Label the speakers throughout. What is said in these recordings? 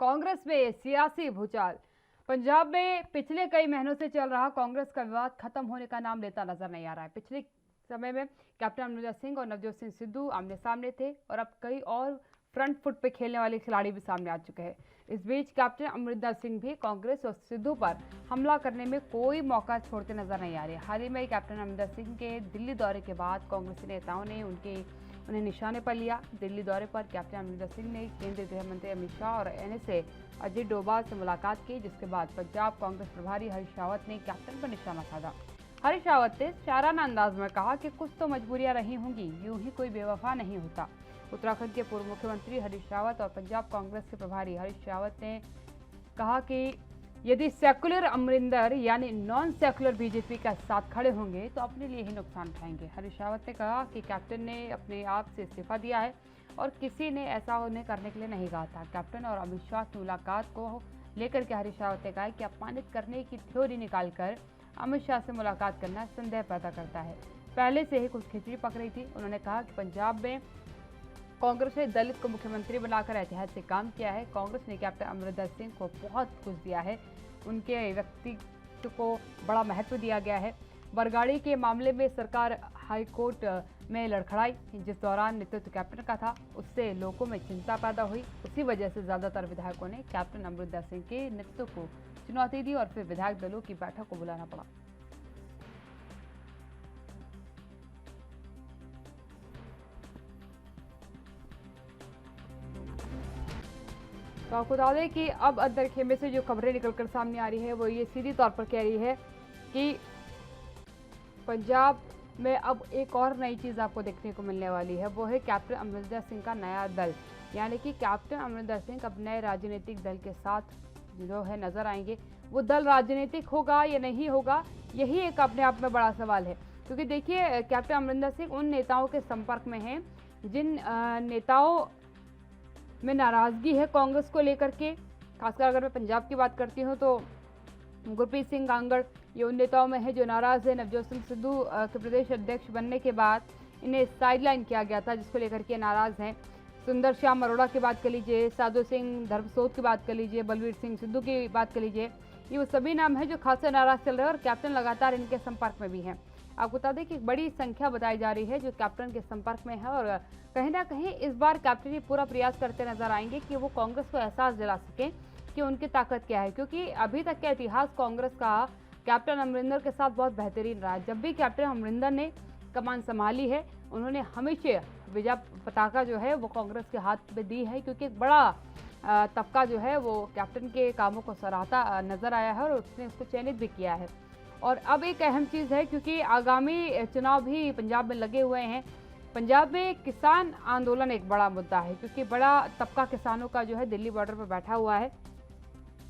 Speaker 1: कांग्रेस में सियासी भूचाल। पंजाब में पिछले कई महीनों से चल रहा कांग्रेस का विवाद खत्म होने का नाम लेता नजर नहीं आ रहा है। पिछले समय में कैप्टन अमरिंदर सिंह और नवजोत सिंह सिद्धू आमने सामने थे और अब कई और फ्रंट फुट पे खेलने वाले खिलाड़ी भी सामने आ चुके हैं। इस बीच कैप्टन अमरिंदर सिंह भी कांग्रेस और सिद्धू पर हमला करने में कोई मौका छोड़ते नजर नहीं आ रहे। हाल ही में कैप्टन अमरिंदर सिंह के दिल्ली दौरे के बाद कांग्रेसी नेताओं ने उन्हें निशाने पर लिया। दिल्ली दौरे पर कैप्टन अमरिंदर सिंह ने केंद्रीय गृह मंत्री अमित शाह और एनएसए अजीत डोभाल से मुलाकात की, जिसके बाद पंजाब कांग्रेस प्रभारी हरीश रावत ने कैप्टन पर निशाना साधा। हरीश रावत ने शाराना अंदाज में कहा कि कुछ तो मजबूरियां रही होंगी, यूं ही कोई बेवफा नहीं होता। उत्तराखंड के पूर्व मुख्यमंत्री हरीश रावत और पंजाब कांग्रेस के प्रभारी हरीश रावत ने कहा कि यदि सेकुलर अमरिंदर यानी नॉन सेकुलर बीजेपी का साथ खड़े होंगे तो अपने लिए ही नुकसान उठाएंगे। हरीश रावत ने कहा कि कैप्टन ने अपने आप से इस्तीफा दिया है और किसी ने ऐसा उन्हें करने के लिए नहीं कहा था। कैप्टन और अमित शाह की मुलाकात को लेकर के हरीश रावत ने कहा कि अपमानित करने की थ्योरी निकालकर अमित शाह से मुलाकात करना संदेह पैदा करता है। पहले से ही कुछ खिचड़ी पक रही थी। उन्होंने कहा कि पंजाब में कांग्रेस ने दलित को मुख्यमंत्री बनाकर ऐतिहासिक काम किया है। कांग्रेस ने कैप्टन अमरिंदर सिंह को बहुत कुछ दिया है, उनके व्यक्तित्व को बड़ा महत्व दिया गया है। बरगाड़ी के मामले में सरकार हाईकोर्ट में लड़खड़ाई, जिस दौरान नेतृत्व कैप्टन का था, उससे लोगों में चिंता पैदा हुई। उसी वजह से ज्यादातर विधायकों ने कैप्टन अमरिंदर सिंह के नेतृत्व को चुनौती दी और फिर विधायक दलों की बैठक को बुलाना पड़ा। तो आपको बता दें कि अब अंदर खेमे से जो खबरें निकलकर सामने आ रही है वो ये सीधी तौर पर कह रही है कि पंजाब में अब एक और नई चीज़ आपको देखने को मिलने वाली है, वो है कैप्टन अमरिंदर सिंह का नया दल। यानी कि कैप्टन अमरिंदर सिंह अब नए राजनीतिक दल के साथ जो है नजर आएंगे। वो दल राजनीतिक होगा या नहीं होगा, यही एक अपने आप में बड़ा सवाल है। क्योंकि देखिए, कैप्टन अमरिंदर सिंह उन नेताओं के संपर्क में हैं जिन नेताओं में नाराजगी है कांग्रेस को लेकर के। खासकर अगर मैं पंजाब की बात करती हूँ तो गुरप्रीत सिंह कांगड़ ये उन नेताओं में है जो नाराज है। नवजोत सिंह सिद्धू के प्रदेश अध्यक्ष बनने के बाद इन्हें साइडलाइन किया गया था, जिसको लेकर के नाराज हैं। सुंदर श्याम अरोड़ा की बात कर लीजिए, साधु सिंह धर्मसोत की बात कर लीजिए, बलवीर सिंह सिद्धू की बात कर लीजिए, ये वो सभी नाम हैं जो खासा नाराज चल रहे हैं और कैप्टन लगातार इनके संपर्क में भी हैं। आपको बता दें कि एक बड़ी संख्या बताई जा रही है जो कैप्टन के संपर्क में है और कहीं ना कहीं इस बार कैप्टन ये पूरा प्रयास करते नजर आएंगे कि वो कांग्रेस को एहसास दिला सकें कि उनकी ताकत क्या है। क्योंकि अभी तक का इतिहास कांग्रेस का कैप्टन अमरिंदर के साथ बहुत बेहतरीन रहा। जब भी कैप्टन अमरिंदर ने कमान संभाली है, उन्होंने हमेशा विजय पताका जो है वो कांग्रेस के हाथ में दी है, क्योंकि एक बड़ा तबका जो है वो कैप्टन के कामों को सराहता नजर आया है और उसने उसको चयनित भी किया है। और अब एक अहम चीज़ है, क्योंकि आगामी चुनाव भी पंजाब में लगे हुए हैं। पंजाब में किसान आंदोलन एक बड़ा मुद्दा है, क्योंकि बड़ा तबका किसानों का जो है दिल्ली बॉर्डर पर बैठा हुआ है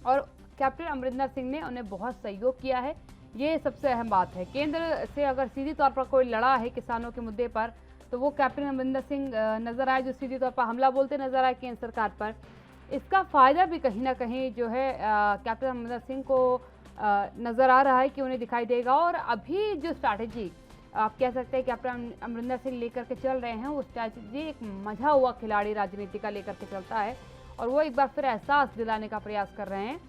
Speaker 1: और कैप्टन अमरिंदर सिंह ने उन्हें बहुत सहयोग किया है। ये सबसे अहम बात है। केंद्र से अगर सीधी तौर पर कोई लड़ा है किसानों के मुद्दे पर तो वो कैप्टन अमरिंदर सिंह नजर आए, जो सीधी तौर पर हमला बोलते नजर आए केंद्र सरकार पर। इसका फायदा भी कहीं ना कहीं जो है कैप्टन अमरिंदर सिंह को नजर आ रहा है कि उन्हें दिखाई देगा। और अभी जो स्ट्रैटेजी आप कह सकते हैं कैप्टन अमरिंदर सिंह लेकर के चल रहे हैं, वो स्ट्रैटेजी एक मजा हुआ खिलाड़ी राजनीति का लेकर के चलता है और वो एक बार फिर एहसास दिलाने का प्रयास कर रहे हैं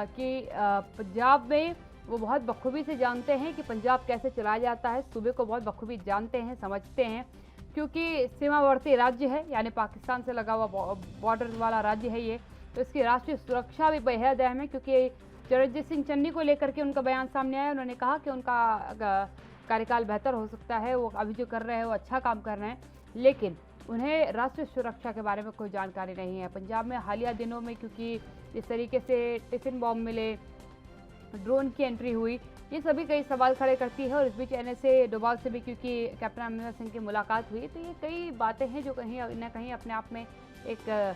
Speaker 1: कि पंजाब में वो बहुत बखूबी से जानते हैं कि पंजाब कैसे चलाया जाता है। सूबे को बहुत बखूबी जानते हैं, समझते हैं, क्योंकि सीमावर्ती राज्य है, यानी पाकिस्तान से लगा हुआ बॉर्डर वाला राज्य है ये। तो इसकी राष्ट्रीय सुरक्षा भी बेहद अहम है, क्योंकि चरणजीत सिंह चन्नी को लेकर के उनका बयान सामने आया। उन्होंने कहा कि उनका कार्यकाल बेहतर हो सकता है, वो अभी जो कर रहे हैं वो अच्छा काम कर रहे हैं, लेकिन उन्हें राष्ट्रीय सुरक्षा के बारे में कोई जानकारी नहीं है। पंजाब में हालिया दिनों में क्योंकि इस तरीके से टिफिन बॉम्ब मिले, ड्रोन की एंट्री हुई, ये सभी कई सवाल खड़े करती है। और इस बीच एनएसए डोभाल से भी क्योंकि कैप्टन अमरिंदर सिंह की मुलाकात हुई, तो ये कई बातें हैं जो कहीं ना कहीं अपने आप में एक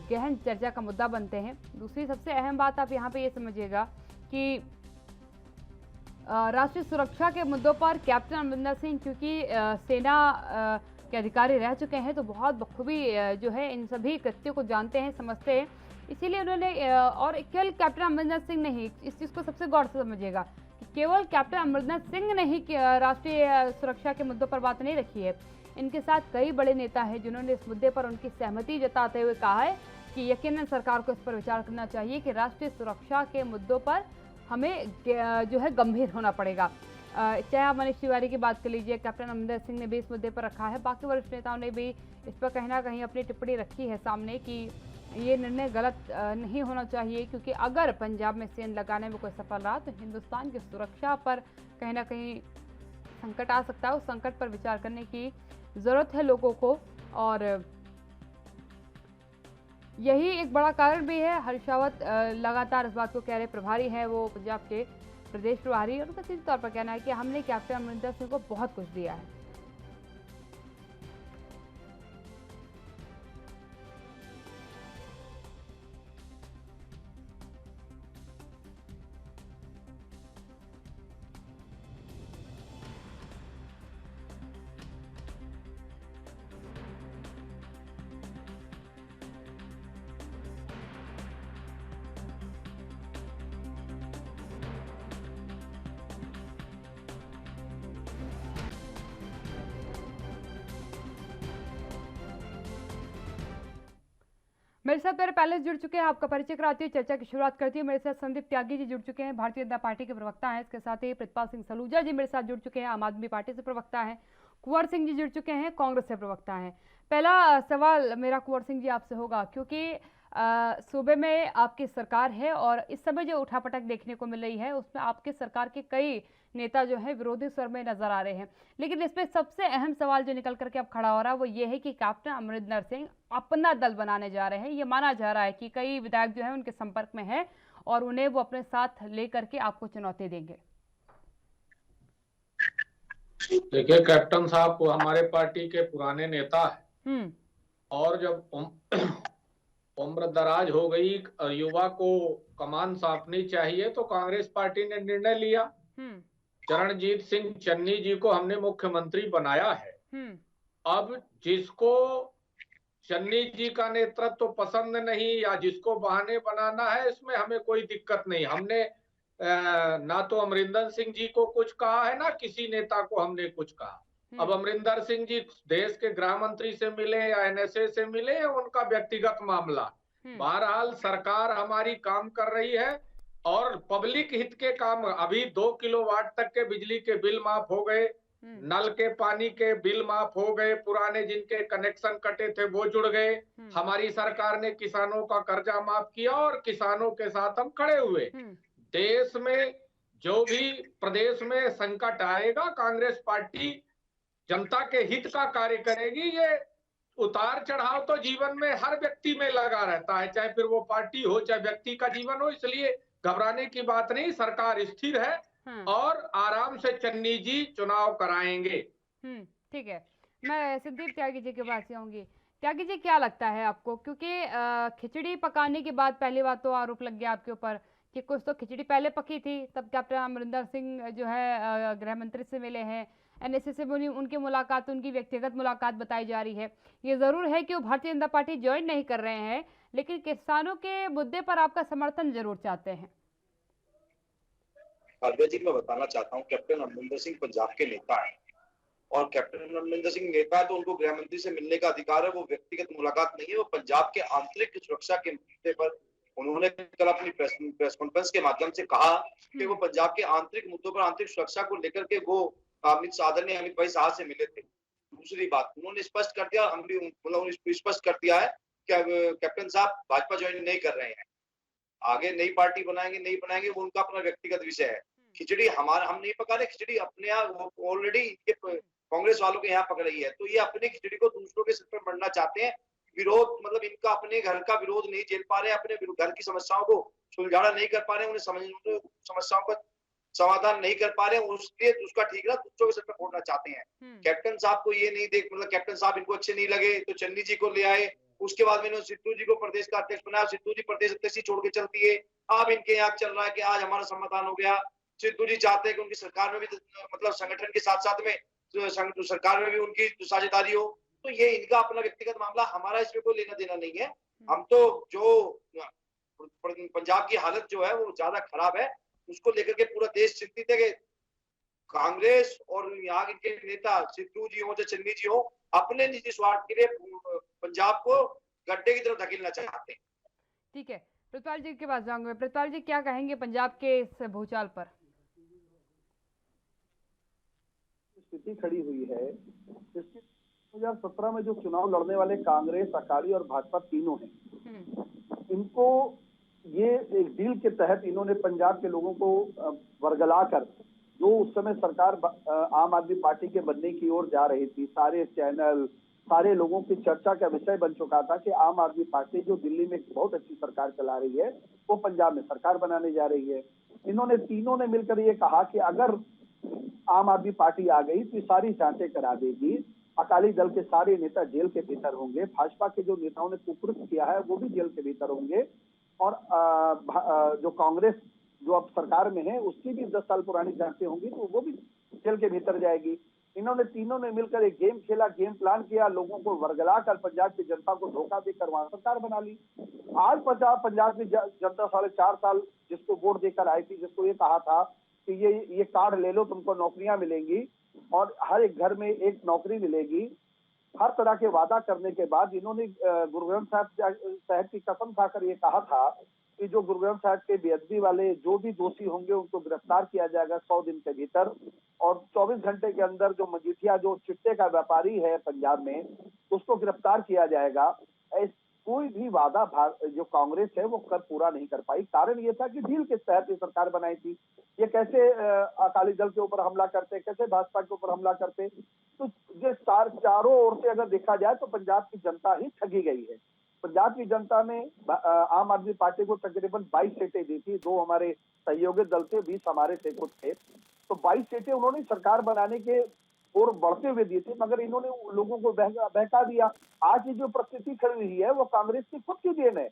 Speaker 1: गहन चर्चा का मुद्दा बनते हैं। दूसरी सबसे अहम बात आप यहाँ पे ये समझिएगा कि राष्ट्रीय सुरक्षा के मुद्दों पर कैप्टन अमरिंदर सिंह क्योंकि सेना के अधिकारी रह चुके हैं, तो बहुत बखूबी जो है इन सभी कृत्यों को जानते हैं, समझते हैं। इसीलिए उन्होंने और केवल कैप्टन अमरिंदर सिंह नहीं, इस चीज़ को सबसे गौर से समझिएगा कि केवल कैप्टन अमरिंदर सिंह ने ही राष्ट्रीय सुरक्षा के मुद्दों पर बात नहीं रखी है। इनके साथ कई बड़े नेता हैं जिन्होंने इस मुद्दे पर उनकी सहमति जताते हुए कहा है कि यकीनन सरकार को इस पर विचार करना चाहिए कि राष्ट्रीय सुरक्षा के मुद्दों पर हमें जो है गंभीर होना पड़ेगा। चाहे आप मनीष तिवारी की बात कर लीजिए, कैप्टन अमरिंदर सिंह ने भी इस मुद्दे पर रखा है, बाकी वरिष्ठ नेताओं ने भी इस पर कहीं ना कहीं अपनी टिप्पणी रखी है सामने कि ये निर्णय गलत नहीं होना चाहिए, क्योंकि अगर पंजाब में सेना लगाने में कोई सफल रहा तो हिंदुस्तान की सुरक्षा पर कहीं ना कहीं संकट आ सकता है। उस संकट पर विचार करने की जरूरत है लोगों को, और यही एक बड़ा कारण भी है। हरीश रावत लगातार इस बात को कह रहे, प्रभारी हैं वो पंजाब के प्रदेश प्रभारी, और उनका सीधे तौर पर कहना है कि हमने कैप्टन अमरिंदर सिंह को बहुत कुछ दिया है। मेरे साथ मेरे पहले जुड़ चुके हैं, आपका परिचय कराती हूँ, चर्चा की शुरुआत करती हूँ। मेरे साथ संदीप त्यागी जी जुड़ चुके हैं, भारतीय जनता पार्टी के प्रवक्ता हैं। इसके साथ ही प्रितपाल सिंह सलूजा जी मेरे साथ जुड़ चुके हैं, आम आदमी पार्टी से प्रवक्ता हैं। कुंवर सिंह जी जुड़ चुके हैं, कांग्रेस से प्रवक्ता हैं। पहला सवाल मेरा कुंवर सिंह जी आपसे होगा, क्योंकि सूबे में आपकी सरकार है और इस समय जो उठापटक देखने को मिल रही है उसमें आपके सरकार के कई नेता जो है विरोधी स्वर में नजर आ रहे हैं, लेकिन इसमें सबसे अहम सवाल जो निकल करके अब खड़ा हो रहा है वो ये है कि कैप्टन अमरिंदर सिंह अपना दल बनाने जा रहे हैं। ये माना जा रहा है कि कई विधायक जो है उनके संपर्क में है और उन्हें वो अपने साथ लेकर के आपको चुनौती देंगे।
Speaker 2: देखिए, कैप्टन साहब को हमारे पार्टी के पुराने नेता है और जब उम्र दराज हो गई, युवा को कमान सौंपनी चाहिए, तो कांग्रेस पार्टी ने निर्णय लिया। चरणजीत सिंह चन्नी जी को हमने मुख्यमंत्री बनाया है। अब जिसको चन्नी जी का नेतृत्व पसंद नहीं या जिसको बहाने बनाना है, इसमें हमें कोई दिक्कत नहीं। हमने ना तो अमरिंदर सिंह जी को कुछ कहा है, ना किसी नेता को हमने कुछ कहा। अब अमरिंदर सिंह जी देश के गृह मंत्री से मिले या एनएसए से मिले, उनका व्यक्तिगत मामला। बहरहाल सरकार हमारी काम कर रही है और पब्लिक हित के काम। अभी 2 किलोवाट तक के बिजली के बिल माफ हो गए, नल के पानी के बिल माफ हो गए, पुराने जिनके कनेक्शन कटे थे वो जुड़ गए। हमारी सरकार ने किसानों का कर्जा माफ किया और किसानों के साथ हम खड़े हुए। देश में जो भी प्रदेश में संकट आएगा, कांग्रेस पार्टी जनता के हित का कार्य करेगी। ये उतार चढ़ाव तो जीवन में हर व्यक्ति में लगा रहता है, चाहे फिर वो पार्टी हो चाहे व्यक्ति का जीवन हो, इसलिए घबराने की बात नहीं। सरकार स्थिर है और आराम से चन्नी जी चुनाव कराएंगे।
Speaker 1: ठीक है, मैं संदीप त्यागी जी के पास आऊंगी। त्यागी जी, क्या लगता है आपको, क्योंकि खिचड़ी पकाने के बाद पहली बात तो आरोप लग गया आपके ऊपर कि कुछ तो खिचड़ी पहले पकी थी, तब कैप्टन अमरिंदर सिंह जो है गृह मंत्री से मिले हैं, एनएसए से उनकी मुलाकात, उनकी व्यक्तिगत मुलाकात बताई जा रही है। ये जरूर है कि वो भारतीय जनता पार्टी ज्वाइन नहीं कर रहे हैं, लेकिन किसानों के मुद्दे पर आपका समर्थन जरूर चाहते हैं।
Speaker 3: जी, मैं बताना चाहता हूँ, कैप्टन अमरिंदर सिंह पंजाब के नेता है और कैप्टन अमरिंदर सिंह नेता है तो उनको गृह मंत्री से मिलने का अधिकार है। वो व्यक्तिगत मुलाकात नहीं है, वो पंजाब के आंतरिक सुरक्षा के मुद्दे पर उन्होंने कल अपनी प्रेस कॉन्फ्रेंस के माध्यम से कहा कि वो पंजाब के आंतरिक मुद्दों पर, आंतरिक सुरक्षा को लेकर के वो आदरणीय अमित भाई शाह से मिले थे। दूसरी बात उन्होंने स्पष्ट कर दिया, हम भी मतलब स्पष्ट कर दिया है कि कैप्टन साहब भाजपा ज्वाइन नहीं कर रहे हैं, आगे नई पार्टी बनाएंगे नहीं बनाएंगे वो उनका अपना व्यक्तिगत विषय है। खिचड़ी हमारा, हम नहीं पका रहे, खिचड़ी अपने यहाँ ऑलरेडी कांग्रेस वालों के यहाँ पक रही है, तो ये अपनी खिचड़ी को दूसरों के सिर पर मरना चाहते हैं। विरोध मतलब इनका अपने घर का विरोध नहीं झेल पा रहे, अपने घर की समस्याओं को सुलझाना नहीं कर पा रहे, उन्हें समस्याओं का समाधान नहीं कर पा रहे हैं, उसके उसका ठीक है दूसरों के सिर पर फोड़ना चाहते हैं। कैप्टन साहब को ये नहीं देख, मतलब कैप्टन साहब इनको अच्छे नहीं लगे तो चन्नी जी को ले आए, उसके बाद मैंने सिद्धू जी को प्रदेश का अध्यक्ष बनाया, सिद्धू जी प्रदेश अध्यक्ष छोड़ के चलती है। अब इनके यहाँ चल रहा है कि आज हमारा समाधान हो गया। सिद्धू जी चाहते हैं कि उनकी सरकार में भी मतलब संगठन के साथ साथ में सरकार में भी उनकी साझेदारी हो, तो ये इनका अपना व्यक्तिगत मामला, हमारा इसमें कोई लेना देना नहीं है। हम तो जो पंजाब की हालत जो है वो ज्यादा खराब है, उसको लेकर के पूरा देश चिंतित है कि कांग्रेस और यहाँ के नेता सिद्धू जी हो या चन्नी जी हो, अपने निजी स्वार्थ के लिए पंजाब को गड्ढे की तरफ धकेलना चाहते हैं।
Speaker 1: ठीक है, प्रतिपाल जी के पास जाऊंगे। प्रतिपाल जी, क्या कहेंगे पंजाब के इस भूचाल पर?
Speaker 4: स्थिति खड़ी हुई है इसकी 2017 में जो चुनाव लड़ने वाले कांग्रेस, अकाली और भाजपा तीनों हैं, इनको ये एक डील के तहत इन्होंने पंजाब के लोगों को वर्गलाकर, जो उस समय सरकार आम आदमी पार्टी के बनने की ओर जा रही थी, सारे चैनल, सारे लोगों की चर्चा का विषय बन चुका था कि आम आदमी पार्टी जो दिल्ली में बहुत अच्छी सरकार चला रही है, वो पंजाब में सरकार बनाने जा रही है। इन्होंने तीनों ने मिलकर ये कहा कि अगर आम आदमी पार्टी आ गई तो सारी जांचें करा देगी, अकाली दल के सारे नेता जेल के भीतर होंगे, भाजपा के जो नेताओं ने कुकृत्य किया है वो भी जेल के भीतर होंगे, और जो कांग्रेस जो अब सरकार में है उसकी भी 10 साल पुरानी जांचें होंगी तो वो भी जेल के भीतर जाएगी। इन्होंने तीनों ने मिलकर एक गेम खेला, गेम प्लान किया, लोगों को वर्गलाकर पंजाब की जनता को धोखा देकर वहां सरकार बना ली। आज पंजाब की जनता 4.5 साल जिसको वोट देकर आई थी, जिसको ये कहा था कि ये कार्ड ले लो, तुमको नौकरियां मिलेंगी और हर एक घर में एक नौकरी मिलेगी, हर तरह के वादा करने के बाद इन्होंने गुरु ग्रंथ साहब की कसम खाकर ये कहा था कि जो गुरु ग्रंथ साहब के बेअदबी वाले जो भी दोषी होंगे उनको गिरफ्तार किया जाएगा 100 दिन के भीतर, और 24 घंटे के अंदर जो मजीठिया जो चिट्टे का व्यापारी है पंजाब में उसको गिरफ्तार किया जाएगा। कोई भी वादा जो कांग्रेस है वो पूरा नहीं कर पाई। कारण ये था कि डील के तहत ये सरकार बनाई थी। ये कैसे अकाली दल के ऊपर हमला करते, कैसे भाजपा के ऊपर हमला करते, तो ये चारों ओर से अगर देखा जाए तो पंजाब की जनता ही ठगी गई है। पंजाब की जनता ने आम आदमी पार्टी को तकरीबन 22 सीटें दी थी, 2 हमारे सहयोगी दल थे, 20 हमारे थे, कुछ थे, तो 22 सीटें उन्होंने सरकार बनाने के और बढ़ते हुए दी थी, मगर इन्होंने लोगों को बहका दिया। आज ये जो परिस्थिति खड़ी हुई है वो कांग्रेस की खुद की देन है।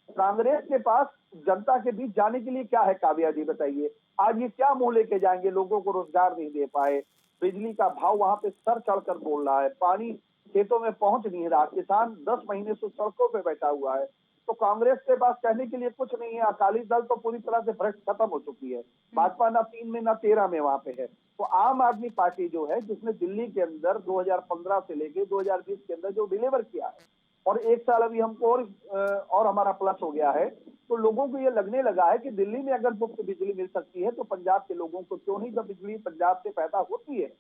Speaker 4: कांग्रेस के पास जनता के बीच जाने के लिए क्या है, काव्या जी बताइए? आज ये क्या मुंह लेके जाएंगे? लोगों को रोजगार नहीं दे पाए, बिजली का भाव वहां पे सर चढ़कर बोल रहा है, पानी खेतों में पहुंच नहीं रहा, किसान 10 महीने से सड़कों पे बैठा हुआ है, तो कांग्रेस के पास कहने के लिए कुछ नहीं है। अकाली दल तो पूरी तरह से भ्रष्ट खत्म हो चुकी है, भाजपा ना 3 में ना 13 में वहां पे है। तो आम आदमी पार्टी जो है, जिसने दिल्ली के अंदर 2015 से लेके 2020 के अंदर जो डिलीवर किया है, और 1 साल अभी हमको और हमारा प्लस हो गया है, तो लोगों को ये लगने लगा है कि दिल्ली में अगर मुफ्त बिजली मिल सकती है तो पंजाब के लोगों को क्यों नहीं, जब बिजली पंजाब से पैदा होती है।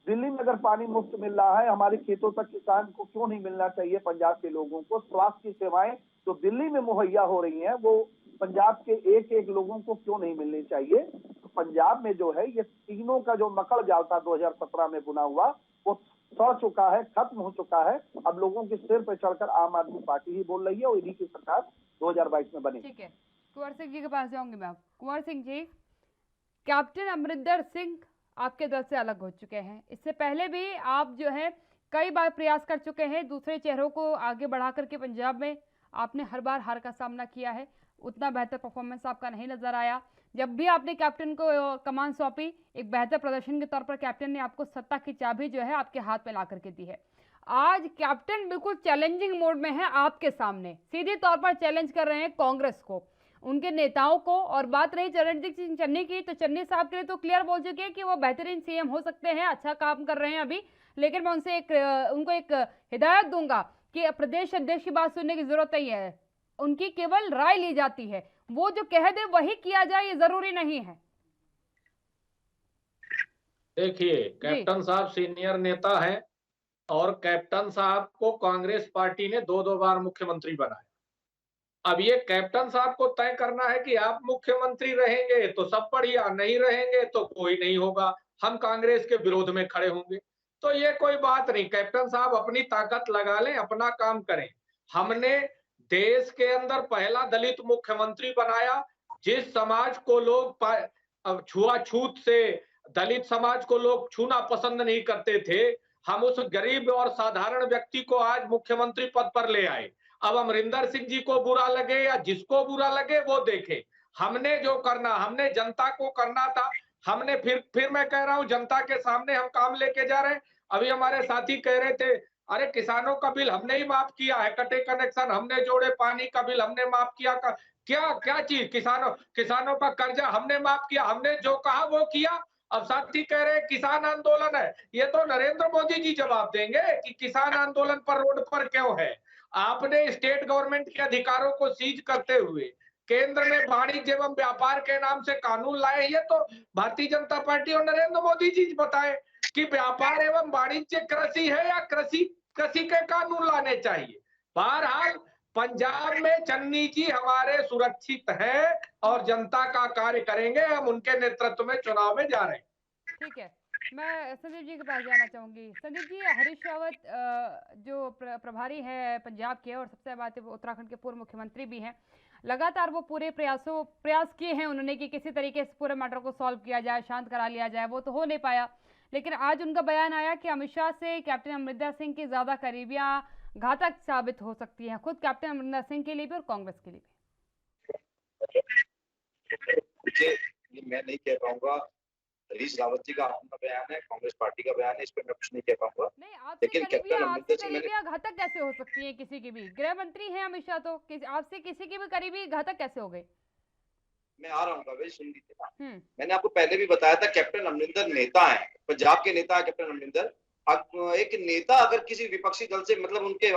Speaker 4: दिल्ली में अगर पानी मुफ्त मिल रहा है, हमारे खेतों तक किसान को क्यों नहीं मिलना चाहिए पंजाब के लोगों को? स्वास्थ्य की सेवाएं जो दिल्ली में मुहैया हो रही हैं वो पंजाब के एक एक लोगों को क्यों नहीं मिलनी चाहिए? तो पंजाब में जो है ये तीनों का जो मकड़ जाल था 2017 में बुना हुआ, वो सड़ चुका है, खत्म हो चुका है। अब लोगों के सिर पे चढ़कर आम आदमी पार्टी ही बोल रही है और इन्हीं की सरकार 2022 में बनी।
Speaker 1: ठीक है, कुंवर सिंह जी के पास जाऊंगी मैं। कुंवर सिंह जी, कैप्टन अमरिंदर सिंह आपके दल से अलग हो चुके हैं। इससे पहले भी आप जो है कई बार प्रयास कर चुके हैं दूसरे चेहरों को आगे बढ़ा करके पंजाब में, आपने हर बार हार का सामना किया है, उतना बेहतर परफॉर्मेंस आपका नहीं नजर आया। जब भी आपने कैप्टन को कमान सौंपी, एक बेहतर प्रदर्शन के तौर पर कैप्टन ने आपको सत्ता की चाबी जो है आपके हाथ में ला करके दी है। आज कैप्टन बिल्कुल चैलेंजिंग मोड में है, आपके सामने सीधे तौर पर चैलेंज कर रहे हैं कांग्रेस को, उनके नेताओं को। और बात रही चरणजीत सिंह चन्नी की, तो चन्नी साहब के लिए तो क्लियर बोल चुके हैं कि वो बेहतरीन सीएम हो सकते हैं, अच्छा काम कर रहे हैं अभी, लेकिन मैं उनको एक हिदायत दूंगा कि प्रदेश अध्यक्ष की बात सुनने की जरूरत नहीं है, उनकी केवल राय ली जाती है, वो जो कह दे वही किया जाए, ये जरूरी नहीं है।
Speaker 2: देखिए, कैप्टन साहब सीनियर नेता हैं और कैप्टन साहब को कांग्रेस पार्टी ने 2-2 बार मुख्यमंत्री बनाया। अब ये कैप्टन साहब को तय करना है कि आप मुख्यमंत्री रहेंगे तो सब बढ़िया, नहीं रहेंगे तो कोई नहीं होगा, हम कांग्रेस के विरोध में खड़े होंगे। तो ये कोई बात नहीं, कैप्टन साहब अपनी ताकत लगा लें, अपना काम करें। हमने देश के अंदर पहला दलित मुख्यमंत्री बनाया। जिस समाज को लोग छुआछूत से दलित समाज को लोग छूना पसंद नहीं करते थे, हम उस गरीब और साधारण व्यक्ति को आज मुख्यमंत्री पद पर ले आए। अब अमरिंदर सिंह जी को बुरा लगे या जिसको बुरा लगे वो देखे, हमने जो करना, हमने जनता को करना था, हमने फिर मैं कह रहा हूं, जनता के सामने हम काम लेके जा रहे हैं। अभी हमारे साथी कह रहे थे, अरे किसानों का बिल हमने ही माफ किया है, कटे कनेक्शन हमने जोड़े, पानी का बिल हमने माफ किया, क्या चीज, किसानों का कर्जा हमने माफ किया, हमने जो कहा वो किया। अब साथी कह रहे हैं किसान आंदोलन है, ये तो नरेंद्र मोदी जी जवाब देंगे कि किसान आंदोलन पर रोड पर क्यों है। आपने स्टेट गवर्नमेंट के अधिकारों को सीज करते हुए केंद्र में वाणिज्य एवं व्यापार के नाम से कानून लाए। ये तो भारतीय जनता पार्टी और नरेंद्र मोदी जी बताए कि व्यापार एवं वाणिज्य कृषि है या कृषि के कानून लाने चाहिए। बहरहाल पंजाब में चन्नी जी हमारे सुरक्षित हैं और जनता का कार्य करेंगे। हम उनके नेतृत्व में चुनाव में जा रहे हैं।
Speaker 1: ठीक है, मैं संदीप जी के पास जाना चाहूंगी। संदीप जी, हरीश रावत जो प्रभारी है पंजाब के और सबसे बात है वो उत्तराखंड के पूर्व मुख्यमंत्री भी हैं, लगातार वो पूरे प्रयास किए हैं उन्होंने कि किसी तरीके से पूरे मैटर को सॉल्व किया जाए, शांत करा लिया जाए। वो तो हो नहीं पाया, लेकिन आज उनका बयान आया कि अमित शाह से कैप्टन अमरिंदर सिंह की ज्यादा करीबियां घातक साबित हो सकती हैं, खुद कैप्टन अमरिंदर सिंह के लिए भी और कांग्रेस के लिए
Speaker 3: भी। मैं नहीं कह पाऊंगा, हरीश रावत जी का अपना बयान है, कांग्रेस पार्टी का बयान है, इस पर मैं कुछ नहीं कह पाऊंगा।
Speaker 1: नहीं, आपसे करीबियां घातक कैसे हो सकती है किसी की भी? गृह मंत्री हैं अमित शाह, तो आपसे किसी की भी करीबी घातक कैसे हो गई?
Speaker 3: मैं आ रहा हूँ भाई, सुन लीजिए ना। मैंने आपको पहले भी बताया था, कैप्टन अमरिंदर नेता है, पंजाब के नेता है कैप्टन अमरिंदर। एक नेता अगर किसी विपक्षी दल से, मतलब उनके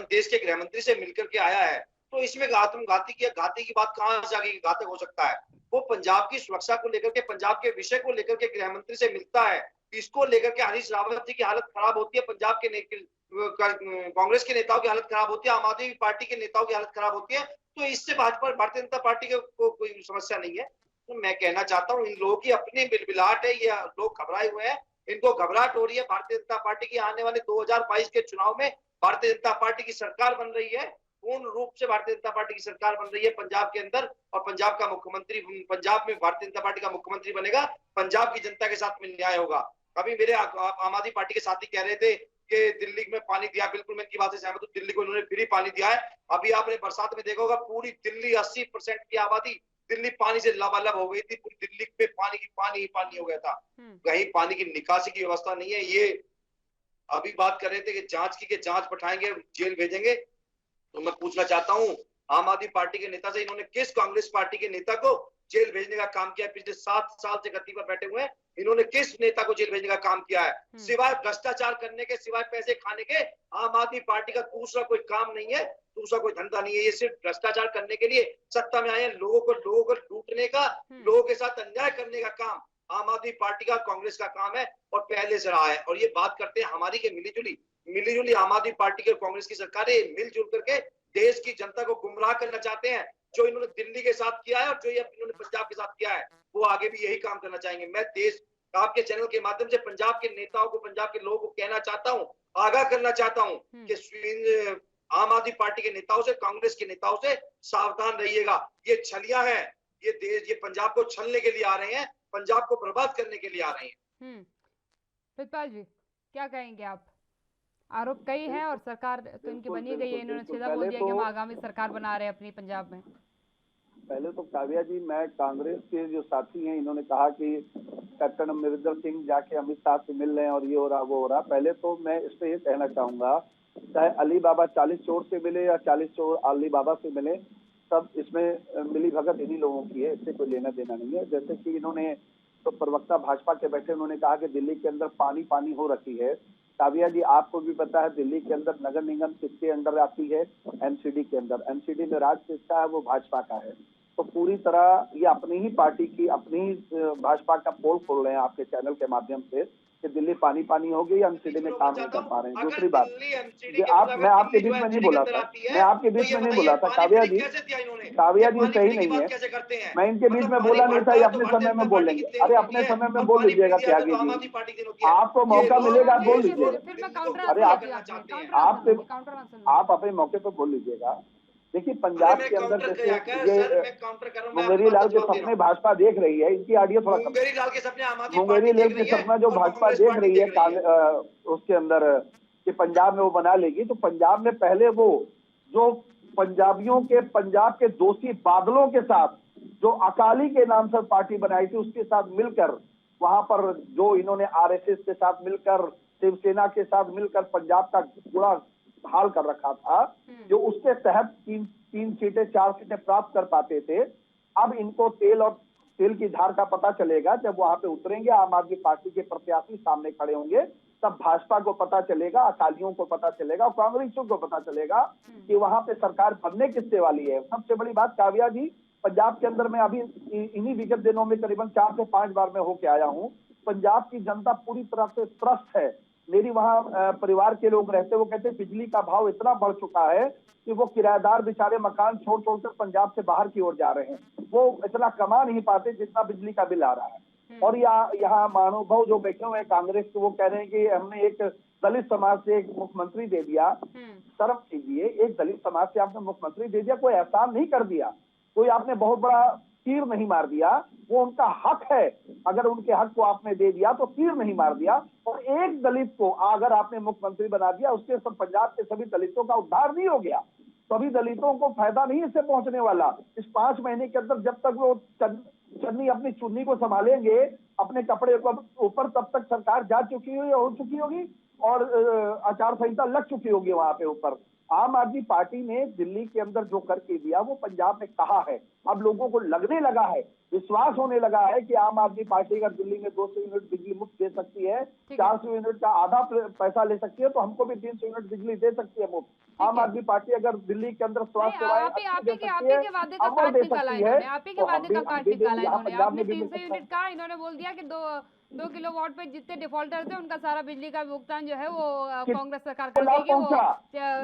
Speaker 3: देश के गृह मंत्री से मिलकर के आया है, तो इसमें घाती की बात कहां से आ गई? घातक हो सकता है। वो पंजाब की सुरक्षा को लेकर के, पंजाब के विषय को लेकर के गृह मंत्री से मिलता है, इसको लेकर के हरीश रावत जी की हालत खराब होती है, पंजाब के कांग्रेस के नेताओं की हालत खराब होती है, आम आदमी पार्टी के नेताओं की हालत खराब होती है। तो इससे भाजपा भारतीय जनता पार्टी को कोई समस्या नहीं है। तो मैं कहना चाहता हूँ, इन लोगों की अपनी बिलबिलाहट है, ये लोग घबराए हुए हैं, इनको घबराहट हो रही है। भारतीय जनता पार्टी की आने वाले 2022 के चुनाव में भारतीय जनता पार्टी की सरकार बन रही है, पूर्ण रूप से भारतीय जनता पार्टी की सरकार बन रही है पंजाब के अंदर, और पंजाब का मुख्यमंत्री, पंजाब में भारतीय जनता पार्टी का मुख्यमंत्री बनेगा, पंजाब की जनता के साथ में न्याय होगा। अभी मेरे आम आदमी पार्टी के साथी कह रहे थे कि दिल्ली में पानी दिया, बिल्कुल मैं इनकी बात से सहमत हूं, दिल्ली को इन्होंने फ्री पानी दिया है। अभी आपने बरसात में देखा होगा, पूरी दिल्ली 80% की आबादी दिल्ली पानी से लबालब हो गई थी, पूरी दिल्ली पे पानी हो गया था, कहीं पानी की निकासी की व्यवस्था नहीं है। ये अभी बात कर रहे थे कि जांच पठाएंगे, जेल भेजेंगे। तो मैं पूछना चाहता हूं, आम आदमी पार्टी के नेता से इन्होंने किस कांग्रेस पार्टी के नेता को जेल भेजने का काम किया? पिछले 7 साल से गद्दी पर बैठे हुए हैं, इन्होंने किस नेता को जेल भेजने का काम किया है? सिवाय भ्रष्टाचार करने के, सिवाय पैसे खाने के, आम आदमी पार्टी का दूसरा कोई काम नहीं है, दूसरा कोई धंधा नहीं है। ये सिर्फ भ्रष्टाचार करने के लिए सत्ता में आए हैं, लोगों को लूटने का, लोगों के साथ अन्याय करने का काम आम आदमी पार्टी का, कांग्रेस का काम है, और पहले से रहा है। और ये बात करते हैं हमारी के मिलीजुली आम आदमी पार्टी के कांग्रेस की सरकार है, मिलजुल करके देश की जनता को गुमराह करना चाहते हैं। जो इन्होंने दिल्ली के साथ किया है और जो इन्होंने पंजाब के साथ किया है, वो आगे भी यही काम करना चाहेंगे। मैं देश आपके चैनल के माध्यम से पंजाब के नेताओं को, पंजाब के लोगों को कहना चाहता हूँ, आगाह करना चाहता हूँ कि आम आदमी पार्टी के नेताओं से, कांग्रेस के नेताओं से सावधान रहिएगा। ये छलिया है, ये देश, ये पंजाब को छलने के लिए आ रहे हैं, पंजाब को बर्बाद करने के लिए आ रहे हैं।
Speaker 1: प्रितपाल जी, क्या कहेंगे आप? आरोप कई हैं और सरकार तो इनकी बनी गई है, इन्होंने सीधा बोल दिया कि हम आगामी सरकार बना रहे हैं अपनी पंजाब में।
Speaker 4: पहले तो काव्या जी, मैं कांग्रेस के जो साथी हैं, इन्होंने कहा कि कैप्टन अमरिंदर सिंह जाके अमित शाह से मिल रहे हैं और ये हो रहा वो हो रहा। पहले तो मैं इस पे ये कहना चाहूंगा, चाहे अली बाबा 40 चोर से मिले या 40 चोर अली बाबा से मिले, सब इसमें मिली भगत इन्हीं लोगों की है, इससे कोई लेना देना नहीं है। जैसे कि इन्होंने तो प्रवक्ता भाजपा के बैठे, उन्होंने कहा कि दिल्ली के अंदर पानी हो रखी है। काव्या जी, आपको भी पता है दिल्ली के अंदर नगर निगम किसके अंडर आती है? एमसीडी के अंदर। एमसीडी में राज किसका है? वो भाजपा का है। तो पूरी तरह ये अपनी ही पार्टी की, अपनी भाजपा का पोल खोल रहे हैं आपके चैनल के माध्यम से कि दिल्ली पानी हो गई, एमसीडी में काम नहीं कर पा रहे हैं। दूसरी बात, मैं आपके बीच में नहीं बोला था, मैं आपके बीच में नहीं बोला था काव्या जी, सही नहीं है। मैं इनके बीच में बोला नहीं था, ये अपने समय में बोल लेंगे। अरे अपने समय में बोल लीजिएगा त्यागी जी, आपको मौका मिलेगा बोल लीजिएगा। अरे आप अपने मौके पर बोल लीजिएगा। देखिए, पंजाब के अंदर जैसे ये मुंगेरी लाल के सपने भाजपा देख रही है, इनकी ऑडियो थोड़ा
Speaker 3: मुंगेरी लाल के
Speaker 4: सपना जो भाजपा देख रही है उसके अंदर कि पंजाब में वो बना लेगी, तो पंजाब में पहले वो जो पंजाबियों के, पंजाब के दोषी बादलों के साथ जो अकाली के नाम से पार्टी बनाई थी, उसके साथ मिलकर वहां पर जो इन्होंने आरएसएस के साथ मिलकर, शिवसेना के साथ मिलकर पंजाब का बुरा हाल कर रखा था, जो उसके तहत 3 सीटें 4 सीटें प्राप्त कर पाते थे, अब इनको तेल और तेल की धार का पता चलेगा जब वहां पे उतरेंगे, आम आदमी पार्टी के प्रत्याशी सामने खड़े होंगे, तब भाजपा को पता चलेगा, अकालियों को पता चलेगा, कांग्रेसियों को पता चलेगा कि वहां पे सरकार बनने किससे वाली है। सबसे बड़ी बात काव्या जी, पंजाब के अंदर मैं अभी इन्हीं विगत दिनों में करीबन 4 से 5 बार मैं होके आया हूँ। पंजाब की जनता पूरी तरह से त्रस्त है। मेरी वहां परिवार के लोग रहते, वो कहते बिजली का भाव इतना बढ़ चुका है कि वो किराएदार बेचारे मकान छोड़ छोड़कर पंजाब से बाहर की ओर जा रहे हैं। वो इतना कमा नहीं पाते जितना बिजली का बिल आ रहा है। और यहाँ महानुभाव जो बैठे हुए हैं कांग्रेस के, वो कह रहे हैं कि हमने एक दलित समाज से एक मुख्यमंत्री दे दिया। शर्म कीजिए, एक दलित समाज से आपने मुख्यमंत्री दे दिया, कोई एहसान नहीं कर दिया, कोई आपने बहुत बड़ा तीर नहीं मार दिया। वो उनका हक है, अगर उनके हक को आपने दे दिया तो तीर नहीं मार दिया। और एक दलित को अगर आपने मुख्यमंत्री बना दिया, उसके सब पंजाब के सभी दलितों का उद्धार नहीं हो गया। सभी दलितों को फायदा नहीं इससे पहुंचने वाला। इस 5 महीने के अंदर जब तक वो चन्नी अपनी चुन्नी को संभालेंगे अपने कपड़े ऊपर, तब तक सरकार जा चुकी हो चुकी होगी और आचार संहिता लग चुकी होगी वहां पे ऊपर। आम आदमी पार्टी ने दिल्ली के अंदर जो करके दिया वो पंजाब में कहा है। अब लोगों को लगने लगा है, विश्वास होने लगा है कि आम आदमी पार्टी अगर दिल्ली में 200 यूनिट बिजली मुफ्त दे सकती है, 400 यूनिट का आधा पैसा ले सकती है, तो हमको भी 300 यूनिट बिजली दे सकती है मुफ्त। आम आदमी पार्टी अगर दिल्ली के अंदर स्वास्थ्य सेवाएं
Speaker 1: आप ही के वादे का काट निकाला इन्होंने, आप ही के वादे का काट निकाला इन्होंने। आपने 300 यूनिट का इन्होंने बोल दिया कि 2 किलोवाट पे जितने डिफॉल्टर थे उनका सारा बिजली का भुगतान जो है वो कांग्रेस सरकार कर देगी। वो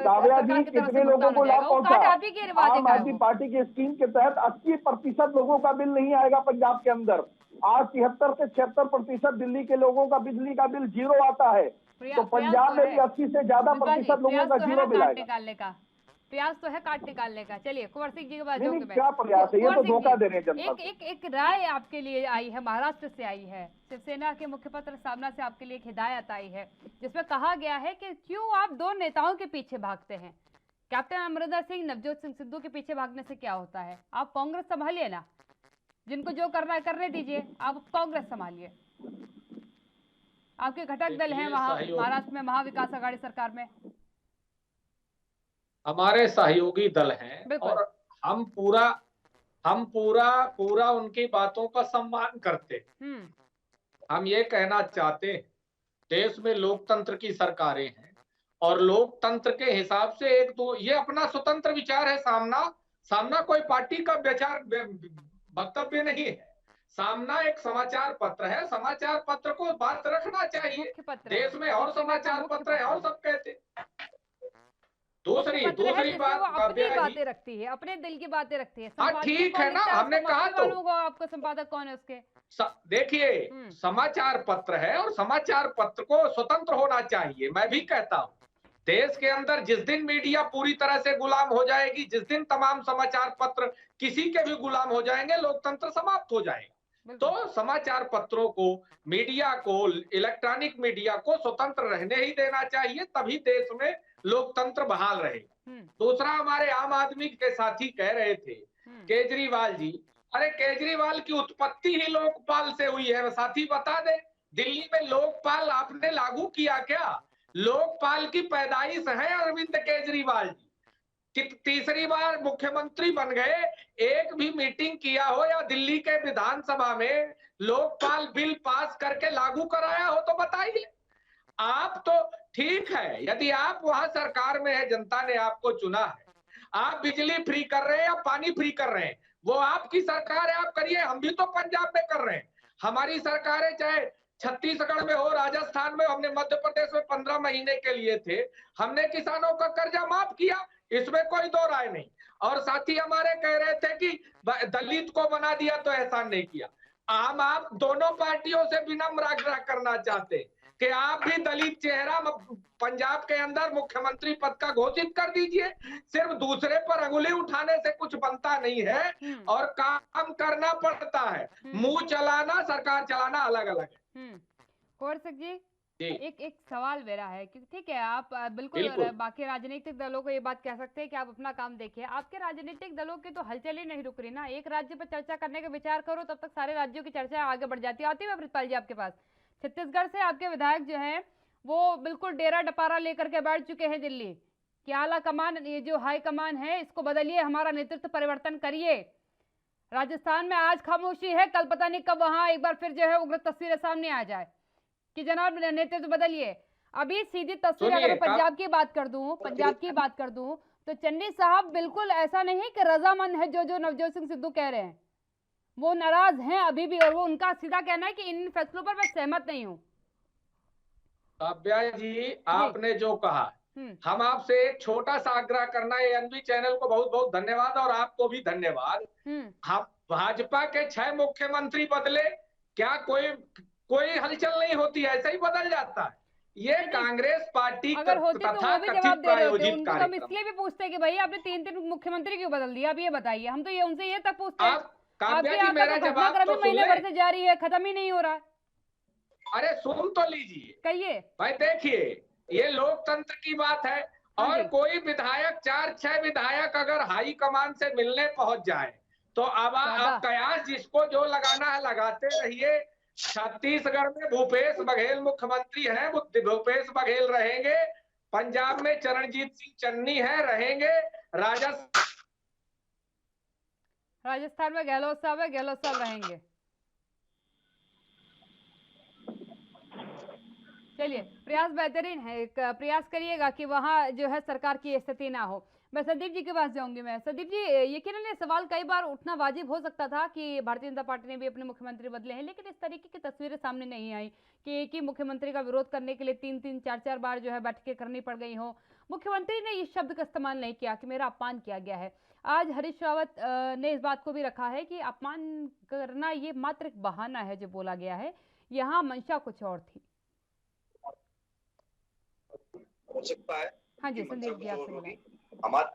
Speaker 4: काव्या जी, कितने लोगों को लाभ पहुंचा?
Speaker 1: आप ही के वादे
Speaker 4: आम आदमी पार्टी की स्कीम के तहत 80% लोगों का बिल नहीं आएगा पंजाब के अंदर। आज 73 से 76% दिल्ली के लोगों का बिजली का बिल जीरो आता है, तो पंजाब में भी 80 से ज्यादा प्रतिशत लोगों का जीरो बिल आएगा।
Speaker 1: प्रयास तो है काट निकालने का। चलिए कुंवर सिंह जी के पास
Speaker 4: क्या प्रयास है? ये तो धोखा दे रहे हैं जनता को।
Speaker 1: एक राय आपके लिए आई है, महाराष्ट्र से आई है, शिवसेना के मुखपत्र सामना से आपके लिए एक हिदायत आई है, जिसमें कहा गया है कि क्यों आप 2 नेताओं के पीछे भागते हैं। कैप्टन अमरिंदर सिंह, नवजोत सिंह सिद्धू के पीछे भागने से क्या होता है? आप कांग्रेस संभालिए ना, जिनको जो करना है करने दीजिए, आप कांग्रेस संभालिए। आपके घटक दल हैं वहां महाराष्ट्र में, महाविकास आघाड़ी सरकार में
Speaker 2: हमारे सहयोगी दल हैं और हम पूरा उनकी बातों का सम्मान करते। हम ये कहना चाहते हैं, देश में लोकतंत्र की सरकारें हैं और लोकतंत्र के हिसाब से ये अपना स्वतंत्र विचार है। सामना कोई पार्टी का विचार वक्तव्य नहीं है। सामना एक समाचार पत्र है, समाचार पत्र को बात रखना चाहिए। देश में और समाचार पत्र है और सब कहते। दूसरी बात,
Speaker 1: अपनी बातें रखती है, अपने दिल की बातें रखती है।
Speaker 2: हाँ ठीक है ना, हमने कहा तो
Speaker 1: आपको संपादक कौन है उसके?
Speaker 2: देखिए, समाचार पत्र है और समाचार पत्र को स्वतंत्र होना चाहिए। मैं भी कहता हूँ, देश के अंदर जिस दिन मीडिया पूरी तरह से गुलाम हो जाएगी, जिस दिन तमाम समाचार पत्र किसी के भी गुलाम हो जाएंगे, लोकतंत्र समाप्त हो जाएगा। तो समाचार पत्रों को, मीडिया को, इलेक्ट्रॉनिक मीडिया को स्वतंत्र रहने ही देना चाहिए, तभी देश में लोकतंत्र बहाल रहेगा। दूसरा, हमारे आम आदमी के साथी कह रहे थे केजरीवाल जी, अरे केजरीवाल की उत्पत्ति ही लोकपाल से हुई है। साथी बता दे, दिल्ली में लोकपाल आपने लागू किया क्या? लोकपाल की पैदाइश है अरविंद केजरीवाल जी। तीसरी बार मुख्यमंत्री बन गए, एक भी मीटिंग किया हो या दिल्ली के विधानसभा में लोकपाल बिल पास करके लागू कराया हो तो बताइए। आप तो ठीक है, यदि आप वहां सरकार में है, जनता ने आपको चुना है, आप बिजली फ्री कर रहे हैं या पानी फ्री कर रहे हैं, वो आपकी सरकार है, आप करिए। हम भी तो पंजाब में कर रहे हैं। हमारी सरकारें चाहे छत्तीसगढ़ में हो, राजस्थान में, हमने मध्य प्रदेश में 15 महीने के लिए थे, हमने किसानों का कर्जा माफ किया, इसमें कोई दो राय नहीं। और साथी हमारे कह रहे थे कि दलित को बना दिया तो एहसान नहीं किया। आप दोनों पार्टियों से विनम्र आग्रह करना चाहते कि आप भी दलित चेहरा पंजाब के अंदर मुख्यमंत्री पद का घोषित कर दीजिए। सिर्फ दूसरे पर अंगुली उठाने से कुछ बनता नहीं है और काम करना पड़ता है। मुंह चलाना, सरकार चलाना अलग अलग है।
Speaker 1: कुंवर सिंह जी, एक सवाल मेरा है कि ठीक है, आप बिल्कुल बाकी राजनीतिक दलों को ये बात कह सकते हैं कि आप अपना काम देखिए, आपके राजनीतिक दलों की तो हलचल ही नहीं रुक रही ना। एक राज्य पर चर्चा करने का विचार करो, तब तक सारे राज्यों की चर्चा आगे बढ़ जाती है। आती है अमृतपाल जी आपके पास? छत्तीसगढ़ से आपके विधायक जो हैं वो बिल्कुल डेरा डपारा लेकर के बैठ चुके हैं दिल्ली कि आला कमान, ये जो हाई कमान है इसको बदलिए, हमारा नेतृत्व परिवर्तन करिए। राजस्थान में आज खामोशी है, कल पता नहीं कब वहां एक बार फिर जो है उग्र तस्वीरें सामने आ जाए कि जनाब नेतृत्व बदलिए। अभी सीधी तस्वीर अगर मैं पंजाब की बात कर दूं तो चन्नी साहब बिल्कुल ऐसा नहीं कि रजामंद है जो नवजोत सिंह सिद्धू कह रहे हैं, वो नाराज हैं अभी भी, और वो उनका सीधा कहना है कि इन फैसलों पर मैं सहमत नहीं हूँ।
Speaker 2: काव्या जी, आपने जो कहा, हम आपसे एक छोटा सा आग्रह करना है, एनवी चैनल को बहुत बहुत धन्यवाद और आपको भी धन्यवाद। हम भाजपा के 6 मुख्यमंत्री बदले, क्या कोई हलचल नहीं होती, ऐसे ही बदल जाता है। ये कांग्रेस पार्टी
Speaker 1: अगर होती तो वो भी जवाब दे रहे होते। उनको हम इसलिए भी पूछते हैं कि भाई आपने 3 मुख्यमंत्री क्यों बदल दिया, अब ये बताइए। हम तो ये उनसे ये तक पूछते हैं, आपके मेरा जवाब तो महीने भर से जारी है, खत्म ही नहीं हो रहा है।
Speaker 2: अरे सुन तो लीजिए,
Speaker 1: कहिए
Speaker 2: भाई। देखिए, ये लोकतंत्र की बात है, और कोई विधायक 4-6 विधायक अगर हाई कमान से मिलने पहुंच जाए तो अब कयास जिसको जो लगाना है लगाते रहिए। छत्तीसगढ़ में भूपेश बघेल मुख्यमंत्री हैं, भूपेश बघेल रहेंगे। पंजाब में चरणजीत सिंह चन्नी है, रहेंगे।
Speaker 1: राजस्थान में गहलोत साहब है, गहलोत साहब रहेंगे। चलिए, प्रयास बेहतरीन है, प्रयास करिएगा कि वहां जो है सरकार की स्थिति ना हो। मैं संदीप जी के पास जाऊंगी। मैं संदीप जी, यकीनन ये सवाल कई बार उठना वाजिब हो सकता था कि भारतीय जनता पार्टी ने भी अपने मुख्यमंत्री बदले हैं, लेकिन इस तरीके की तस्वीरें सामने नहीं आई कि एक ही मुख्यमंत्री का विरोध करने के लिए 3-3, 4-4 बार जो है बैठकें करनी पड़ गई हो। मुख्यमंत्री ने इस शब्द का इस्तेमाल नहीं किया कि मेरा अपमान किया गया है। आज हरीश रावत ने इस बात को भी रखा है कि अपमान करना ये मात्र एक बहाना है जो बोला गया है, यहाँ मंशा कुछ और थी।
Speaker 3: हो सकता है।
Speaker 1: हाँ जी संदीप जी,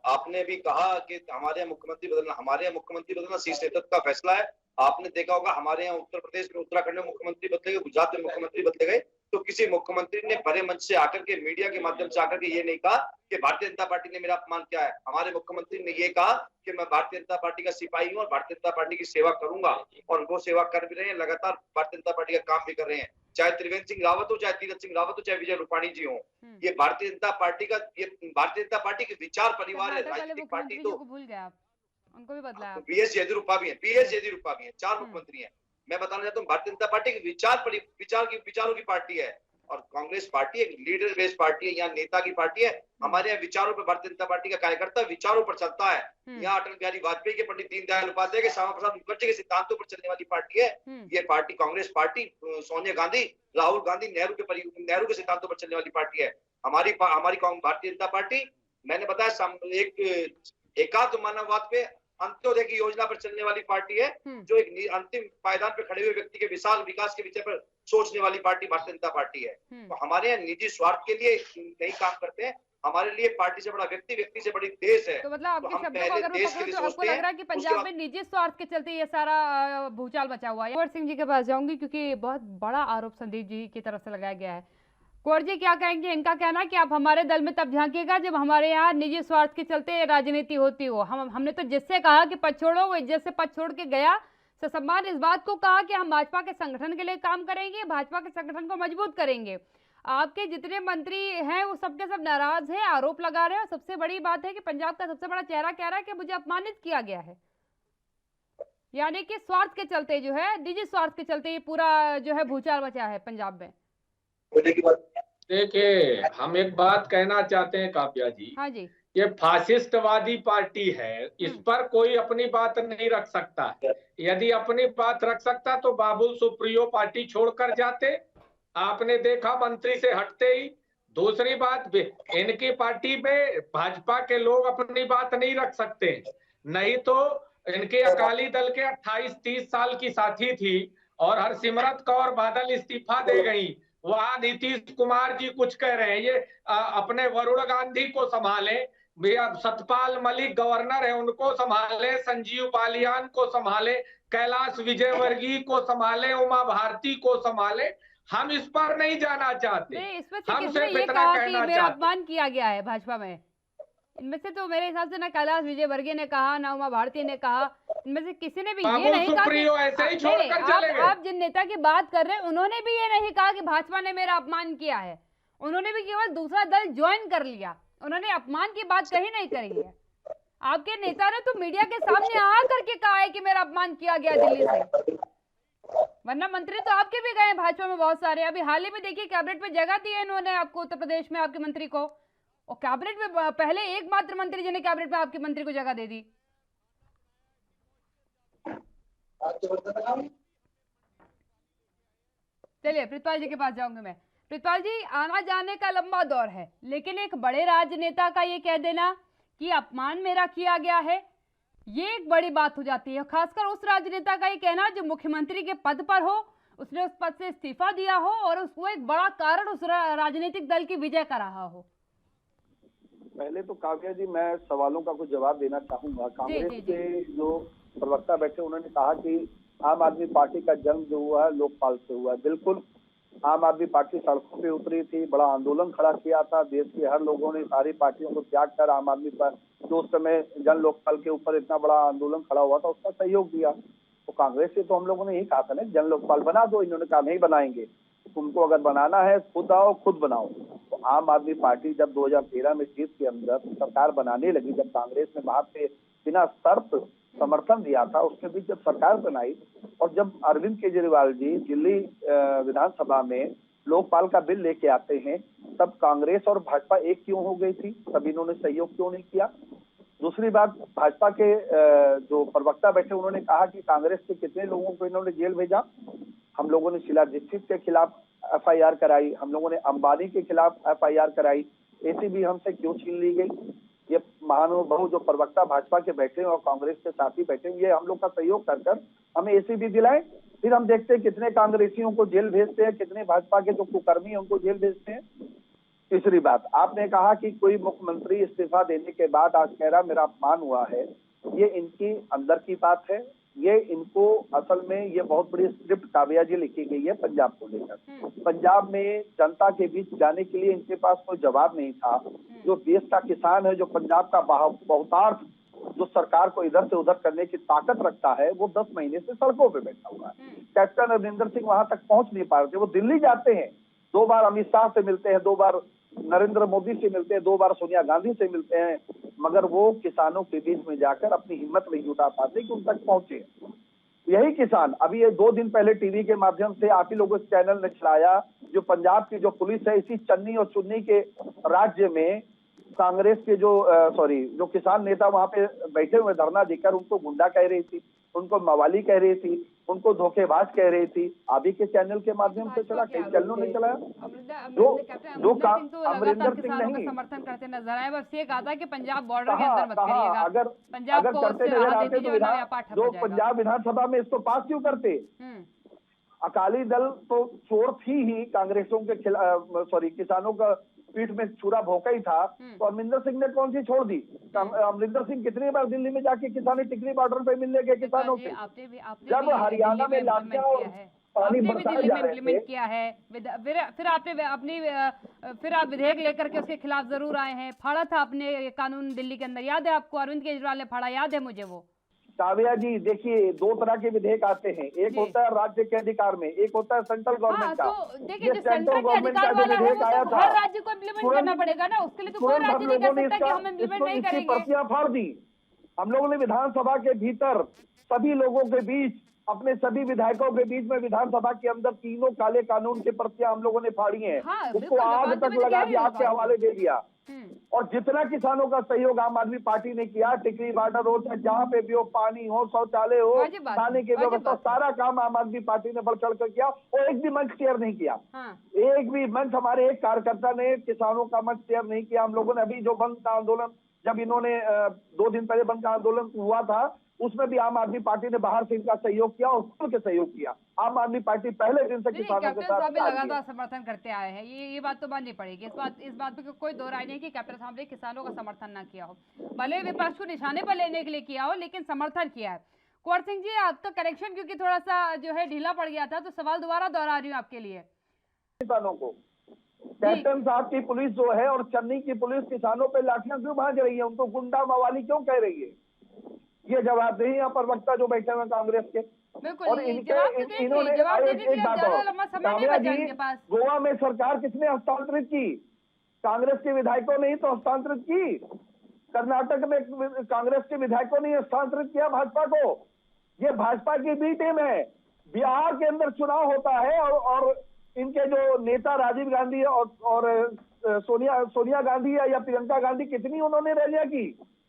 Speaker 3: आपने भी कहा कि हमारे यहाँ मुख्यमंत्री बदलना शीर्ष नेतृत्व का फैसला है। आपने देखा होगा हमारे यहाँ उत्तर प्रदेश में, उत्तराखंड में मुख्यमंत्री बदले गए, गुजरात में मुख्यमंत्री बदले गए, तो किसी मुख्यमंत्री ने बड़े मंच से आकर के, मीडिया के माध्यम से आकर के ये नहीं कहा कि भारतीय जनता पार्टी ने मेरा अपमान किया है। हमारे मुख्यमंत्री ने ये कहा कि मैं भारतीय जनता पार्टी का सिपाही हूँ और भारतीय जनता पार्टी की सेवा करूंगा, और वो सेवा कर भी रहे हैं, लगातार भारतीय जनता पार्टी का काम भी कर रहे हैं। चाहे त्रिवेंद्र सिंह रावत हो, चाहे तीरथ सिंह रावत हो, चाहे विजय रूपाणी जी हो, ये भारतीय जनता पार्टी के विचार परिवार है। राजनीतिक पार्टी तो
Speaker 1: भूल गए आप, उनको भी बदला है।
Speaker 3: बीएस येदियुरप्पा भी है, 4 मुख्यमंत्री हैं। मैं बताना चाहता हूँ भारतीय जनता पार्टी के विचारों की पार्टी है, और कांग्रेस पार्टी एक लीडर बेस्ड पार्टी है, यहाँ नेता की पार्टी है। हमारे यहाँ विचारों पर भारतीय जनता पार्टी का कार्यकर्ता विचारों पर चलता है। यहाँ अटल बिहारी वाजपेयी के, पंडित दीनदयाल उपाध्याय के, श्यामा प्रसाद मुखर्जी के सिद्धांतों पर चलने वाली पार्टी है ये पार्टी। कांग्रेस पार्टी सोनिया गांधी, राहुल गांधी, नेहरू के सिद्धांतों पर चलने वाली पार्टी है। हमारी भारतीय जनता पार्टी, मैंने बताया, एक एकात्म मानववाद पे, अंत्योदय की योजना पर चलने वाली पार्टी है, जो एक अंतिम पायदान पर खड़े हुए व्यक्ति के विशाल विकास के विषय पर सोचने वाली पार्टी भारतीय जनता पार्टी है। तो हमारे यहाँ निजी स्वार्थ के लिए नहीं काम करते हैं। हमारे लिए पार्टी से बड़ा व्यक्ति से बड़ी देश है।
Speaker 1: तो मतलब आपके शब्दों को अगर मैं पकड़ूं तो आपको लग रहा है कि पंजाब में निजी स्वार्थ के चलते ये सारा भूचाल बचा हुआ है। कुंवर सिंह जी के पास जाऊंगी क्योंकि बहुत बड़ा आरोप संदीप जी की तरफ से लगाया गया है। कुंवर जी क्या कहेंगे? इनका कहना है कि आप हमारे दल में तब झांकिएगा जब हमारे यहाँ निजी स्वार्थ के चलते राजनीति होती हो। हमने तो जिससे कहा कि पद छोड़ो, वो इज्जत से पद छोड़ के गया। ससम्मान इस बात को कहा कि हम भाजपा के संगठन के लिए काम करेंगे, भाजपा के संगठन को मजबूत करेंगे। आपके जितने मंत्री हैं वो सबके सब नाराज हैं, आरोप लगा रहे हैं। और सबसे बड़ी बात है कि पंजाब का सबसे बड़ा चेहरा कह रहा है कि मुझे अपमानित किया गया है, यानी कि स्वार्थ के चलते जो है, निजी स्वार्थ के चलते ये पूरा जो है भूचाल मचा है पंजाब में।
Speaker 2: देखिए, हम एक बात कहना चाहते हैं काव्या जी।
Speaker 1: हाँ जी,
Speaker 2: ये फासिस्टवादी पार्टी है, इस पर कोई अपनी बात नहीं रख सकता। यदि अपनी बात रख सकता तो बाबुल सुप्रियो पार्टी छोड़कर जाते। आपने देखा मंत्री से हटते ही। दूसरी बात, इनकी पार्टी में भाजपा के लोग अपनी बात नहीं रख सकते, नहीं तो इनके अकाली दल के 28-30 साल की साथी थी और हरसिमरत कौर बादल इस्तीफा दे गई। वहां नीतीश कुमार जी कुछ कह रहे हैं, ये अपने वरुण गांधी को संभाले, सतपाल मलिक गवर्नर है उनको संभाले, संजीव बालियान को संभाले, कैलाश विजयवर्गीय को संभाले, उमा भारती को संभाले। हम इस पर नहीं जाना चाहते। हम सिर्फ इतना कहना चाहते,
Speaker 1: अपमान किया गया है भाजपा में। इनमें से तो मेरे हिसाब से ना कैलाश विजयवर्गीय ने कहा, ना उमा भारती ने कहा, इनमें से किसी ने भी ये नहीं कहा।
Speaker 2: ऐसे ही छोड़कर चले गए।
Speaker 1: आप जिन नेता की बात कर रहे हैं उन्होंने भी ये नहीं कहा कि भाजपा ने मेरा अपमान किया है। उन्होंने भी केवल दूसरा दल ज्वाइन कर लिया, उन्होंने अपमान की बात कहीं नहीं करी है। आपके नेता ने तो मीडिया के सामने आ करके कहा है कि मेरा अपमान किया गया दिल्ली से, वरना मंत्री तो आपके भी गए भाजपा में बहुत सारे। अभी हाल ही में देखिए कैबिनेट में जगह दी है इन्होंने आपको, उत्तर प्रदेश में आपके मंत्री को, और कैबिनेट में पहले एकमात्र मंत्री जिन्हें कैबिनेट में आपके मंत्री को जगह दे दी। चलिए प्रितपाल जी के पास जाऊंगी मैं। प्रितपाल जी, आना जाने का लंबा दौर है, लेकिन एक बड़े राजनेता का ये कह देना कि अपमान मेरा किया गया है, ये एक बड़ी बात हो जाती है। खासकर उस राजनेता का ये कहना जो मुख्यमंत्री के पद पर हो, उसने उस पद से इस्तीफा दिया हो और उसको एक बड़ा कारण उस राजनीतिक दल की विजय का रहा हो।
Speaker 4: पहले तो काव्या जी मैं सवालों का कुछ जवाब देना चाहूंगा। कांग्रेस के जो प्रवक्ता बैठे उन्होंने कहा कि आम आदमी पार्टी का जन्म जो हुआ है लोकपाल से हुआ। बिल्कुल, आम आदमी पार्टी सड़कों पे उतरी थी, बड़ा आंदोलन खड़ा किया था, देश के हर लोगों ने सारी पार्टियों को त्याग कर आम आदमी पर जो उस समय जन लोकपाल के ऊपर इतना बड़ा आंदोलन खड़ा हुआ था उसका सहयोग दिया। तो कांग्रेस से तो हम लोगों ने यही कहा था ना, जन लोकपाल बना दो। इन्होंने कहा नहीं बनाएंगे, तुमको अगर बनाना है खुद आओ खुद बनाओ। तो आम आदमी पार्टी जब 2013 में जीत के अंदर सरकार बनाने लगी, जब कांग्रेस ने वहां पे बिना शर्त समर्थन दिया था, उसके बीच जब सरकार बनाई और जब अरविंद केजरीवाल जी दिल्ली विधानसभा में लोकपाल का बिल लेके आते हैं, तब कांग्रेस और भाजपा एक क्यों हो गई थी? तब इन्होंने सहयोग क्यों नहीं किया? दूसरी बात, भाजपा के जो प्रवक्ता बैठे उन्होंने कहा कि कांग्रेस के कितने लोगों को इन्होंने जेल भेजा। हम लोगों ने शीला दीक्षित के खिलाफ एफआईआर कराई, हम लोगों ने अंबानी के खिलाफ एफआईआर कराई, एसीबी हमसे क्यों छीन ली गई? ये महानुभाव जो प्रवक्ता भाजपा के बैठे और कांग्रेस के साथी बैठे, ये हम लोग का सहयोग कर हमें एसीबी दिलाए, फिर हम देखते हैं कितने कांग्रेसियों को जेल भेजते हैं, कितने भाजपा के जो कुकर्मी हैं उनको जेल भेजते हैं। तीसरी बात, आपने कहा कि कोई मुख्यमंत्री इस्तीफा देने के बाद आज कह रहा मेरा अपमान हुआ है, ये इनकी अंदर की बात है। ये इनको असल में ये बहुत बड़ी स्क्रिप्ट काव्या जी लिखी गई है पंजाब को लेकर। पंजाब में जनता के बीच जाने के लिए इनके पास कोई जवाब नहीं था। जो देश का किसान है, जो पंजाब का बहुतार्थ जो सरकार को इधर से उधर करने की ताकत रखता है, वो 10 महीने से सड़कों पे बैठा हुआ है। कैप्टन अमरिंदर सिंह वहां तक पहुंच नहीं पा रहे थे। वो दिल्ली जाते हैं, 2 बार अमित शाह से मिलते हैं, 2 बार नरेंद्र मोदी से मिलते हैं, 2 बार सोनिया गांधी से मिलते हैं, मगर वो किसानों के बीच में जाकर अपनी हिम्मत नहीं जुटा पाते कि उन तक पहुंचे। यही किसान अभी ये 2 दिन पहले टीवी के माध्यम से आप ही लोगों के चैनल ने चलाया, जो पंजाब की जो पुलिस है, इसी चन्नी और चुन्नी के राज्य में कांग्रेस के जो किसान नेता वहां पे बैठे हुए धरना देकर उनको गुंडा कह रही थी, उनको मवाली कह रही थी, उनको धोखेबाज कह रही थी। अभी के चैनल के माध्यम से चला, कई चैनलों ने चलाया।
Speaker 1: अमरिंदर सिंह नहीं समर्थन करते नजर आए, बस ये कहा था कि पंजाब बॉर्डर के अंदर मत करिएगा,
Speaker 4: अगर करते नजर आते तो पंजाब विधानसभा में इसको पास क्यों करते? अकाली दल तो चोर थी ही, कांग्रेसों के खिलाफ किसानों का पीठ में छुरा भोंका ही था, तो अमरिंदर सिंह ने कौन सी छोड़ दी? अमरिंदर सिंह कितनी बार दिल्ली में जाके किसानी टिकरी बॉर्डर पे मिलने गए किसानों से। जब हरियाणा में लाठियां और पानी बरसाए जा रहे थे,
Speaker 1: किया है, फिर आपने अपनी फिर आप विधेयक लेकर के उसके खिलाफ जरूर आए हैं। फाड़ा था आपने कानून दिल्ली के अंदर, याद है आपको? अरविंद केजरीवाल ने फाड़ा, याद है मुझे वो।
Speaker 4: काव्या जी देखिए, 2 तरह के विधेयक आते हैं, एक होता है राज्य के अधिकार में, एक होता है सेंट्रल गवर्नमेंट का।
Speaker 1: तो देखिए, जो सेंट्रल गवर्नमेंट का जो विधेयक आया था, हर राज्य को इम्प्लीमेंट करना पड़ेगा ना, उसके लिए तो कोई राज्य नहीं कह सकता कि हम इम्प्लीमेंट नहीं करेंगे।
Speaker 4: पर्चियां फाड़ दी हम लोगों ने विधानसभा के भीतर, सभी लोगों के बीच, अपने सभी विधायकों के बीच में विधानसभा के अंदर तीनों काले कानून की पर्चियां हम लोगों ने फाड़ी हैं। उसको आग तक लगा दिया, आग के हवाले दे दिया। और जितना किसानों का सहयोग आम आदमी पार्टी ने किया, टिकरी बॉर्डर हो चाहे जहाँ पे भी हो, पानी हो, शौचालय हो, खाने की व्यवस्था, सारा काम आम आदमी पार्टी ने बढ़ चढ़ कर किया। और एक भी मंच शेयर नहीं किया, एक भी मंच हमारे एक कार्यकर्ता ने किसानों का मंच शेयर नहीं किया। हम लोगों ने अभी जो बंद का आंदोलन, जब इन्होंने 2 दिन पहले बंद का आंदोलन हुआ था, उसमें भी आम आदमी पार्टी ने बाहर से इनका सहयोग किया और खुल के सहयोग किया। आम आदमी पार्टी पहले दिन से किसानों के साथ
Speaker 1: लगातार समर्थन करते आए हैं, ये बात तो माननी पड़ेगी। इस बात पे कोई दो राय नहीं कि कैप्टन साहब ने किसानों का समर्थन ना किया हो, भले विपक्ष को निशाने पर लेने के लिए किया हो, लेकिन समर्थन किया है। कुंवर सिंह जी, आपका करेक्शन क्योंकि थोड़ा सा जो है ढीला पड़ गया था, तो सवाल दोबारा दोहरा रही हूँ आपके लिए।
Speaker 4: किसानों को कैप्टन साहब की पुलिस जो है और चन्नी की पुलिस किसानों पे लाठियां क्यों भांज रही है, उनको गुंडा मवाली क्यों कह रही है? ये जवाब नहीं है प्रवक्ता जो बैठे हुए कांग्रेस के। और इन्होंने एक बात और, काव्या जी, गोवा में सरकार किसने हस्तांतरित की? कांग्रेस के विधायकों ने ही तो हस्तांतरित की। कर्नाटक में कांग्रेस के विधायकों ने स्थानांतरित किया भाजपा को। ये भाजपा की बी टीम है। बिहार के अंदर चुनाव होता है और इनके जो नेता राजीव गांधी और सोनिया गांधी या प्रियंका गांधी, कितनी उन्होंने रैलियां की।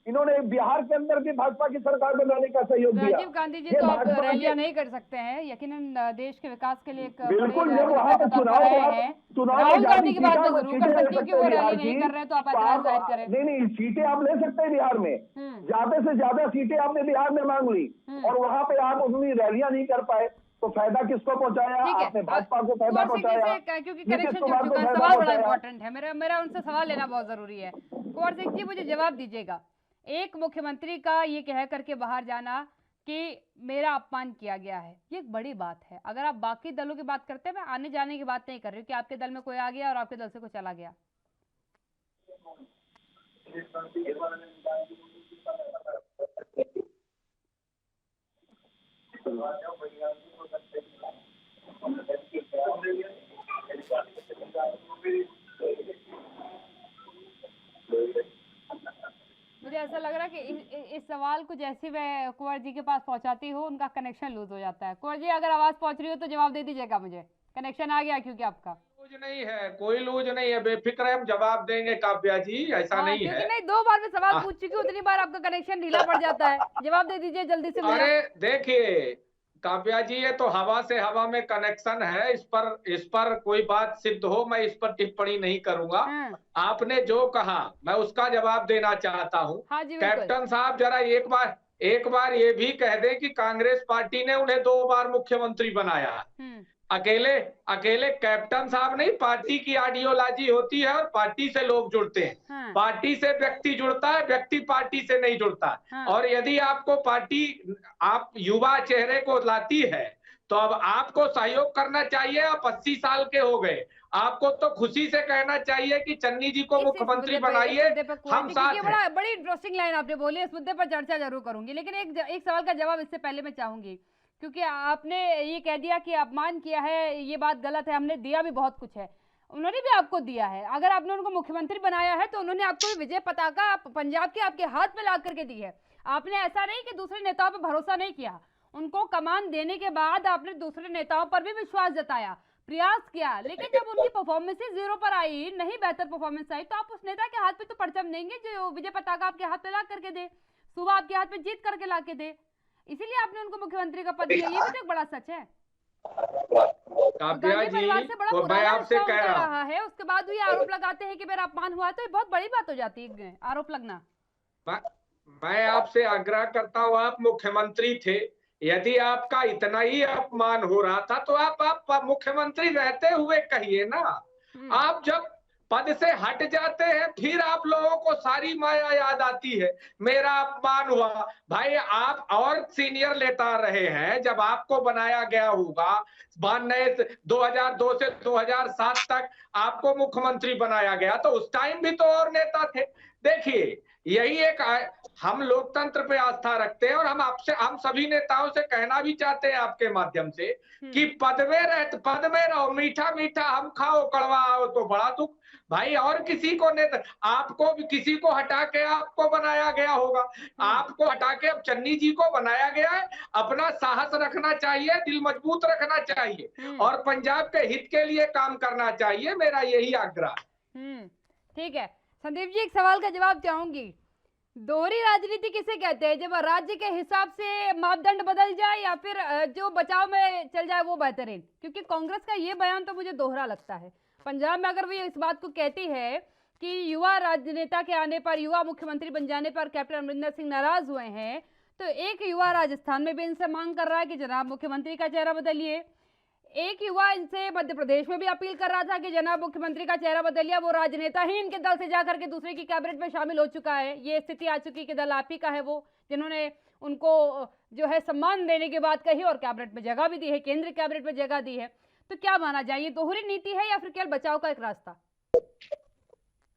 Speaker 4: इन्होंने बिहार के अंदर भी भाजपा की सरकार बनाने का सहयोग दिया।
Speaker 1: राजीव गांधी जी तो अब रैलियां नहीं कर सकते हैं, यकीनन देश के विकास के लिए एक
Speaker 4: बिल्कुल, जब वहां पे चुनाव
Speaker 1: राहुल गांधी की बात तो जरूर कर सकती है कि वो रैली नहीं कर रहे हैं, तो आप ऐतराज जाहिर करें।
Speaker 4: नहीं, सीटें आप ले सकते हैं बिहार में, ज्यादा से ज्यादा सीटें आपने बिहार में मांग ली और वहां पे आप अपनी रैलियां नहीं कर पाए, तो फायदा किसको पहुंचाया? आपने भाजपा को फायदा पहुंचाया।
Speaker 1: क्योंकि कनेक्शन जुड़ चुका है, सवाल बड़ा इंपॉर्टेंट है, मेरा उनसे सवाल लेना बहुत जरूरी है। कुंवर सिंह जी, मुझे जवाब दीजिएगा, एक मुख्यमंत्री का ये कह करके बाहर जाना कि मेरा अपमान किया गया है, ये एक बड़ी बात है। अगर आप बाकी दलों की बात करते हैं, मैं आने जाने की बात नहीं कर रही हूँ कि आपके दल में कोई आ गया और आपके दल से कोई चला गया। मुझे ऐसा लग रहा है कि इस सवाल को जैसे मैं कुंवर जी के पास पहुंचाती हूँ, उनका कनेक्शन लूज हो जाता है। कुंवर जी, अगर आवाज पहुंच रही हो तो जवाब दे दीजिएगा मुझे, कनेक्शन आ गया क्योंकि आपका
Speaker 2: लूज नहीं है, कोई लूज नहीं है, बेफिक्र है, हम जवाब देंगे काव्या जी, ऐसा नहीं है।
Speaker 1: नहीं, 2 बार में सवाल पूछ चुकी हूँ, उतनी बार आपका कनेक्शन ढीला पड़ जाता है। जवाब दे दीजिए जल्दी से।
Speaker 2: अरे देखिए काव्या जी, ये तो हवा से हवा में कनेक्शन है, इस पर कोई बात सिद्ध हो, मैं इस पर टिप्पणी नहीं करूंगा। आपने जो कहा मैं उसका जवाब देना चाहता हूँ। कैप्टन साहब, जरा एक बार ये भी कह दें कि कांग्रेस पार्टी ने उन्हें 2 बार मुख्यमंत्री बनाया। अकेले कैप्टन साहब नहीं, पार्टी की आइडियोलॉजी होती है और पार्टी से लोग जुड़ते हैं। पार्टी से व्यक्ति जुड़ता है, व्यक्ति पार्टी से नहीं जुड़ता। और यदि आपको पार्टी आप युवा चेहरे को लाती है तो अब आपको सहयोग करना चाहिए। आप 80 साल के हो गए, आपको तो खुशी से कहना चाहिए कि चन्नी जी को मुख्यमंत्री बनाइए, हम साथ हैं।
Speaker 1: बड़ी इंटरेस्टिंग लाइन आपने बोली, इस मुद्दे पर चर्चा जरूर करूंगी, लेकिन एक सवाल का जवाब इससे पहले मैं चाहूंगी, क्योंकि आपने ये कह दिया कि अपमान किया है, ये बात गलत है, हमने दिया भी बहुत कुछ है। उन्होंने भी आपको दिया है। अगर आपने उनको मुख्यमंत्री बनाया है तो उन्होंने आपको विजय पताका पंजाब के आपके हाथ में ला करके दी है। आपने ऐसा नहीं कि दूसरे नेताओं पर भरोसा नहीं किया, उनको कमान देने के बाद आपने दूसरे नेताओं पर भी विश्वास जताया, प्रयास किया, लेकिन जब उनकी परफॉर्मेंस 0 पर आई, नहीं बेहतर परफॉर्मेंस आई, तो आप उस नेता के हाथ पे तो परचम देंगे जो विजय पताका आपके हाथ पे ला करके दे, सुबह आपके हाथ पे जीत करके ला के दे। इसीलिए आपने उनको मुख्यमंत्री का पद दिया, ये भी तो एक बड़ा सच है।
Speaker 2: काव्या जी, मैं आपसे कह रहा
Speaker 1: है, उसके बाद भी आरोप लगाते हैं कि मेरा अपमान हुआ, तो ये बहुत बड़ी बात हो जाती है आरोप लगना।
Speaker 2: मैं आपसे आग्रह करता हूँ, आप मुख्यमंत्री थे, यदि आपका इतना ही अपमान हो रहा था तो आप मुख्यमंत्री रहते हुए कहिए ना। आप जब पद से हट जाते हैं फिर आप लोगों को सारी माया याद आती है, मेरा अपमान हुआ। भाई, आप और सीनियर लेता रहे हैं, जब आपको बनाया गया होगा 2002 से 2007 तक आपको मुख्यमंत्री बनाया गया, तो उस टाइम भी तो और नेता थे। देखिए, यही एक हम लोकतंत्र पे आस्था रखते हैं और हम सभी नेताओं से कहना भी चाहते हैं आपके माध्यम से कि पद में रहो, मीठा मीठा हम खाओ, कड़वा आओ तो बड़ा दुख। भाई, और किसी को आपको किसी को हटा के आपको बनाया गया होगा, आपको हटा के अब चन्नी जी को बनाया गया है। अपना साहस रखना चाहिए, दिल मजबूत रखना चाहिए और पंजाब के हित के लिए काम करना चाहिए, मेरा यही आग्रह।
Speaker 1: ठीक है संदीप जी, एक सवाल का जवाब चाहूंगी, दोहरी राजनीति किसे कहते हैं? जब राज्य के हिसाब से मापदंड बदल जाए या फिर जो बचाव में चल जाए वो बेहतरीन? क्योंकि कांग्रेस का ये बयान तो मुझे दोहरा लगता है। पंजाब में अगर वो इस बात को कहती है कि युवा राजनेता के आने पर, युवा मुख्यमंत्री बन जाने पर कैप्टन अमरिंदर सिंह नाराज हुए हैं, तो एक युवा राजस्थान में भी इनसे मांग कर रहा है कि जनाब मुख्यमंत्री का चेहरा बदलिए। एक युवा इनसे मध्य प्रदेश में भी अपील कर रहा था कि जनाब मुख्यमंत्री का चेहरा बदलिए। वो राजनेता ही इनके दल से जाकर के दूसरे की कैबिनेट में शामिल हो चुका है। ये स्थिति आ चुकी कि दल आप ही का है, वो जिन्होंने उनको जो है सम्मान देने के बाद कही और कैबिनेट में जगह भी दी है, केंद्रीय कैबिनेट में जगह दी है। तो क्या माना जाए, ये दोहरी नीति है या फिर केवल बचाव का एक रास्ता?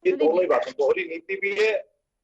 Speaker 3: ये दोनों ही बातें, दोहरी नीति भी है,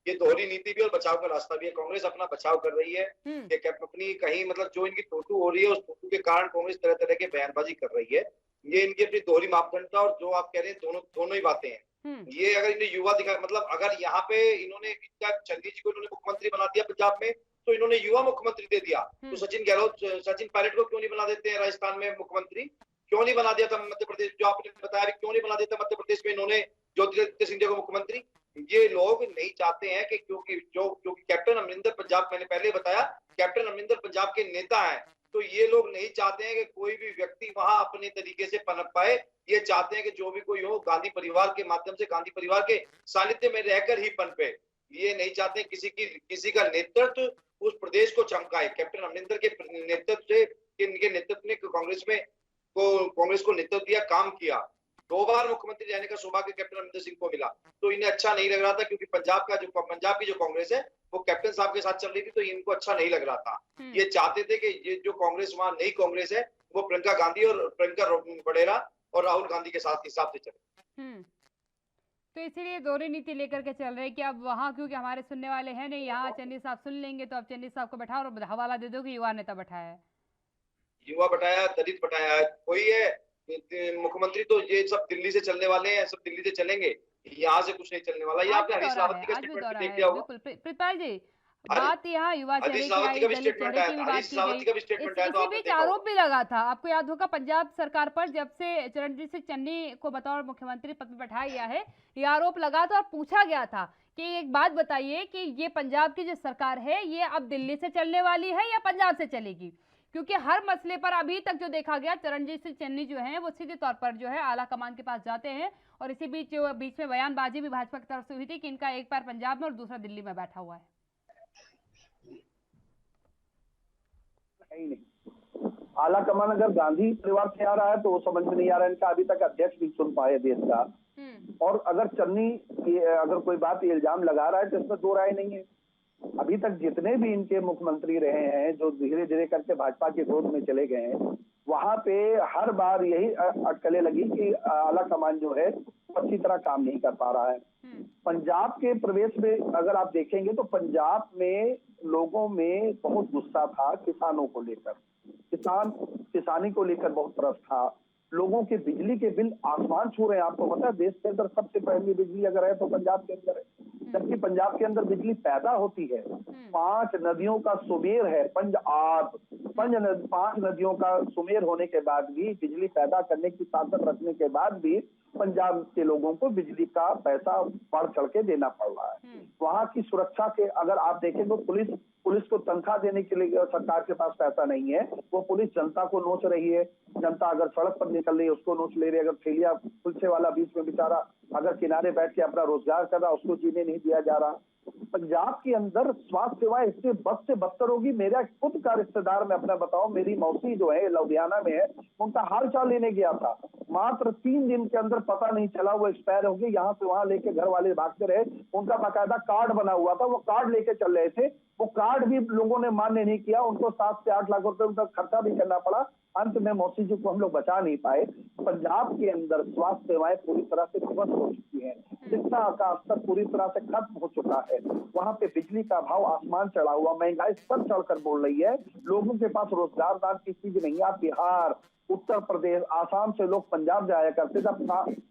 Speaker 3: ये दोहरी नीति भी और बचाव का रास्ता भी है। कांग्रेस अपना बचाव कर रही है कि अपनी कहीं मतलब जो इनकी टोटू हो रही है उस टोटू के कारण कांग्रेस तरह तरह के बयानबाजी कर रही है। ये इनकी अपनी दोहरी मापदंड था और जो आप कह रहे हैं दोनों ही बातें हैं। ये अगर इन्हें युवा दिखा, मतलब अगर यहाँ पे इन्होंने चन्नी जी को इन्होंने मुख्यमंत्री बना दिया पंजाब में, तो इन्होंने युवा मुख्यमंत्री दे दिया, तो सचिन गहलोत, सचिन पायलट को क्यों नहीं बना देते हैं राजस्थान में मुख्यमंत्री? क्यों नहीं बना दिया था मध्य प्रदेश, जो आपने बताया, क्यों नहीं बना देता मध्य प्रदेश में इन्होंने ज्योतिरादित्य सिंधिया को मुख्यमंत्री? ये लोग नहीं चाहते हैं कि क्योंकि कैप्टन अमरिंदर पंजाब, मैंने पहले बताया, कैप्टन अमरिंदर पंजाब के नेता हैं, तो ये लोग नहीं चाहते हैं कि कोई भी व्यक्ति वहां अपने तरीके से पनप पाए। ये चाहते हैं कि जो भी कोई हो, गांधी परिवार के माध्यम से, गांधी परिवार के सानिध्य में रहकर ही पनपे। ये नहीं चाहते किसी का नेतृत्व उस प्रदेश को चमकाए। कैप्टन अमरिंदर के नेतृत्व से, इनके नेतृत्व ने कांग्रेस को नेतृत्व दिया, काम किया। 2 बार मुख्यमंत्री रहने का सौभाग्य कैप्टन अमरिंदर सिंह को मिला, तो इन्हें अच्छा नहीं लग रहा था, क्योंकि पंजाब की जो कांग्रेस है वो कैप्टन साहब के साथ चल रही थी, तो इनको अच्छा नहीं लग रहा था। ये चाहते थे कि ये जो कांग्रेस, वहां नई कांग्रेस है, वो प्रियंका गांधी और प्रियंका वडेरा और राहुल गांधी के साथ हिसाब से चले।
Speaker 1: तो इसीलिए दोहरी नीति लेकर के चल रहे हैं कि अब वहां, क्योंकि हमारे सुनने वाले हैं नहीं, यहाँ चन्नी साहब सुन लेंगे, तो अब चन्नी साहब को बैठाओ और हवाला दे दो कि युवा नेता बैठाया है,
Speaker 3: युवा बैठाया, दलित बैठाया है, कोई है मुख्यमंत्री, तो ये सब दिल्ली से चलने वाले हैं, सब दिल्ली से चलेंगे, यहाँ से कुछ नहीं चलने वाला। ये आपने हरीश रावत का स्टेटमेंट देख लिया होगा।
Speaker 1: प्रितपाल जी, बात यहाँ युवा चेहरे की आई, दलित चेहरे की भी बात की गई। इसी बीच आरोप भी लगा था, आपको याद होगा, पंजाब सरकार पर जब से चरणजीत सिंह चन्नी को बतौर मुख्यमंत्री पद पर बैठाया गया है, ये आरोप लगा था और पूछा गया था कि एक बात बताइए कि ये पंजाब की जो सरकार है, ये अब दिल्ली से चलने वाली है या पंजाब से चलेगी? क्योंकि हर मसले पर अभी तक जो देखा गया, चरणजीत सिंह चन्नी जो है वो सीधे तौर पर जो है आला कमान के पास जाते हैं, और इसी बीच में बयानबाजी भी भाजपा की तरफ से हुई थी कि इनका एक पैर पंजाब में और दूसरा दिल्ली में बैठा हुआ है।
Speaker 4: नहीं, आला कमान अगर गांधी परिवार से आ रहा है तो वो समझ में नहीं आ रहा है, इनका अभी तक अध्यक्ष नहीं चुन पाए देश का। और अगर चन्नी अगर कोई बात इल्जाम लगा रहा है तो इसमें दो राय नहीं है। अभी तक जितने भी इनके मुख्यमंत्री रहे हैं, जो धीरे धीरे करके भाजपा के गोद में चले गए हैं, वहां पे हर बार यही अटकलें लगी कि आला कमान जो है अच्छी तरह काम नहीं कर पा रहा है। पंजाब के प्रवेश में अगर आप देखेंगे तो पंजाब में लोगों में बहुत गुस्सा था किसानों को लेकर, किसानी को लेकर बहुत तरस था। लोगों के बिजली के बिल आसमान छू रहे हैं। आपको पता है देश के अंदर सबसे पहली बिजली अगर है तो पंजाब के अंदर है, जबकि पंजाब के अंदर बिजली पैदा होती है। 5 नदियों का सुमेर है पंजाब, 5 नदियों का सुमेर होने के बाद भी, बिजली पैदा करने की ताकत रखने के बाद भी पंजाब के लोगों को बिजली का पैसा बढ़ चढ़ के देना पड़ रहा है। वहां की सुरक्षा के अगर आप देखें तो पुलिस को तनख्वाह देने के लिए सरकार के पास पैसा नहीं है, वो पुलिस जनता को नोच रही है। जनता अगर सड़क पर निकल रही है उसको नोच ले रही है। अगर ठेलिया कुलचे वाला बीच में बेचारा अगर किनारे बैठ के अपना रोजगार कर रहा, उसको जीने नहीं दिया जा रहा। पंजाब के अंदर स्वास्थ्य सेवाएं इससे बद से बदतर होगी। मेरा खुद का रिश्तेदार, मैं अपना बताऊं, मेरी मौसी जो है लुधियाना में है, उनका हाल चाल लेने गया था, मात्र 3 दिन के अंदर पता नहीं चला वो एक्सपायर हो गई। यहाँ से वहां लेके घर वाले भागते रहे, उनका बाकायदा कार्ड बना हुआ था, वो कार्ड लेके चल रहे थे, वो कार्ड भी लोगों ने मान्य नहीं किया, उनको 7 से 8 लाख रुपए उनका खर्चा भी करना पड़ा। अंत में मौसी जी को हम लोग बचा नहीं पाए। पंजाब के अंदर स्वास्थ्य सेवाएं पूरी तरह से ध्वस्त हो चुकी हैं, शिक्षा का स्तर पूरी तरह से खत्म हो चुका है। वहां पे बिजली का भाव आसमान चढ़ा हुआ, महंगाई सब चढ़कर बोल रही है, लोगों के पास रोजगार नाम की चीज नहीं है। बिहार, उत्तर प्रदेश, आसाम से लोग पंजाब जाया करते, जब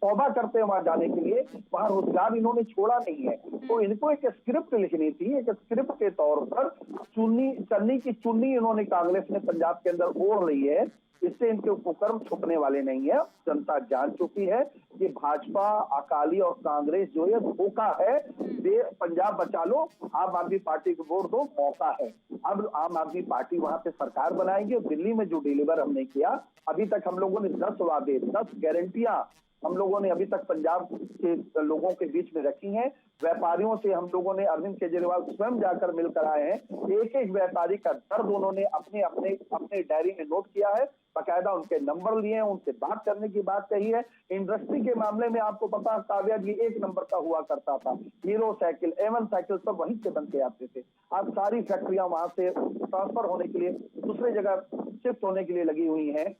Speaker 4: तौबा करते हैं वहां जाने के लिए, वहां रोजगार इन्होंने छोड़ा नहीं है। तो इनको एक स्क्रिप्ट लिखनी थी, एक स्क्रिप्ट के तौर पर चन्नी की चुन्नी इन्होंने कांग्रेस ने पंजाब के अंदर ओढ़ ली है। इससे इनके कुकर्म छुपने वाले नहीं है। जनता जान चुकी है कि भाजपा, अकाली और कांग्रेस जो है धोखा है। पंजाब बचा लो, आम आदमी पार्टी को वोट दो, मौका है। अब आम आदमी पार्टी वहां पे सरकार बनाएंगे। दिल्ली में जो डिलीवर हमने किया, अभी तक हम लोगों ने 10 वादे, 10 गारंटियां हम लोगों ने अभी तक पंजाब के लोगों के बीच में रखी हैं। व्यापारियों से हम लोगों ने, अरविंद केजरीवाल स्वयं जाकर मिलकर आए हैं, एक एक व्यापारी का दर्द उन्होंने अपने अपने अपने डायरी में नोट किया है, बाकायदा उनके नंबर लिए हैं, उनसे बात करने की बात कही है। इंडस्ट्री के मामले में आपको पता है काव्या जी 1 नंबर का हुआ करता था, हीरो साइकिल, A1 साइकिल सब वहीं से बन के आते थे। आज सारी फैक्ट्रियां वहां से ट्रांसफर होने के लिए दूसरे जगह शिफ्ट होने के लिए लगी हुई हैं।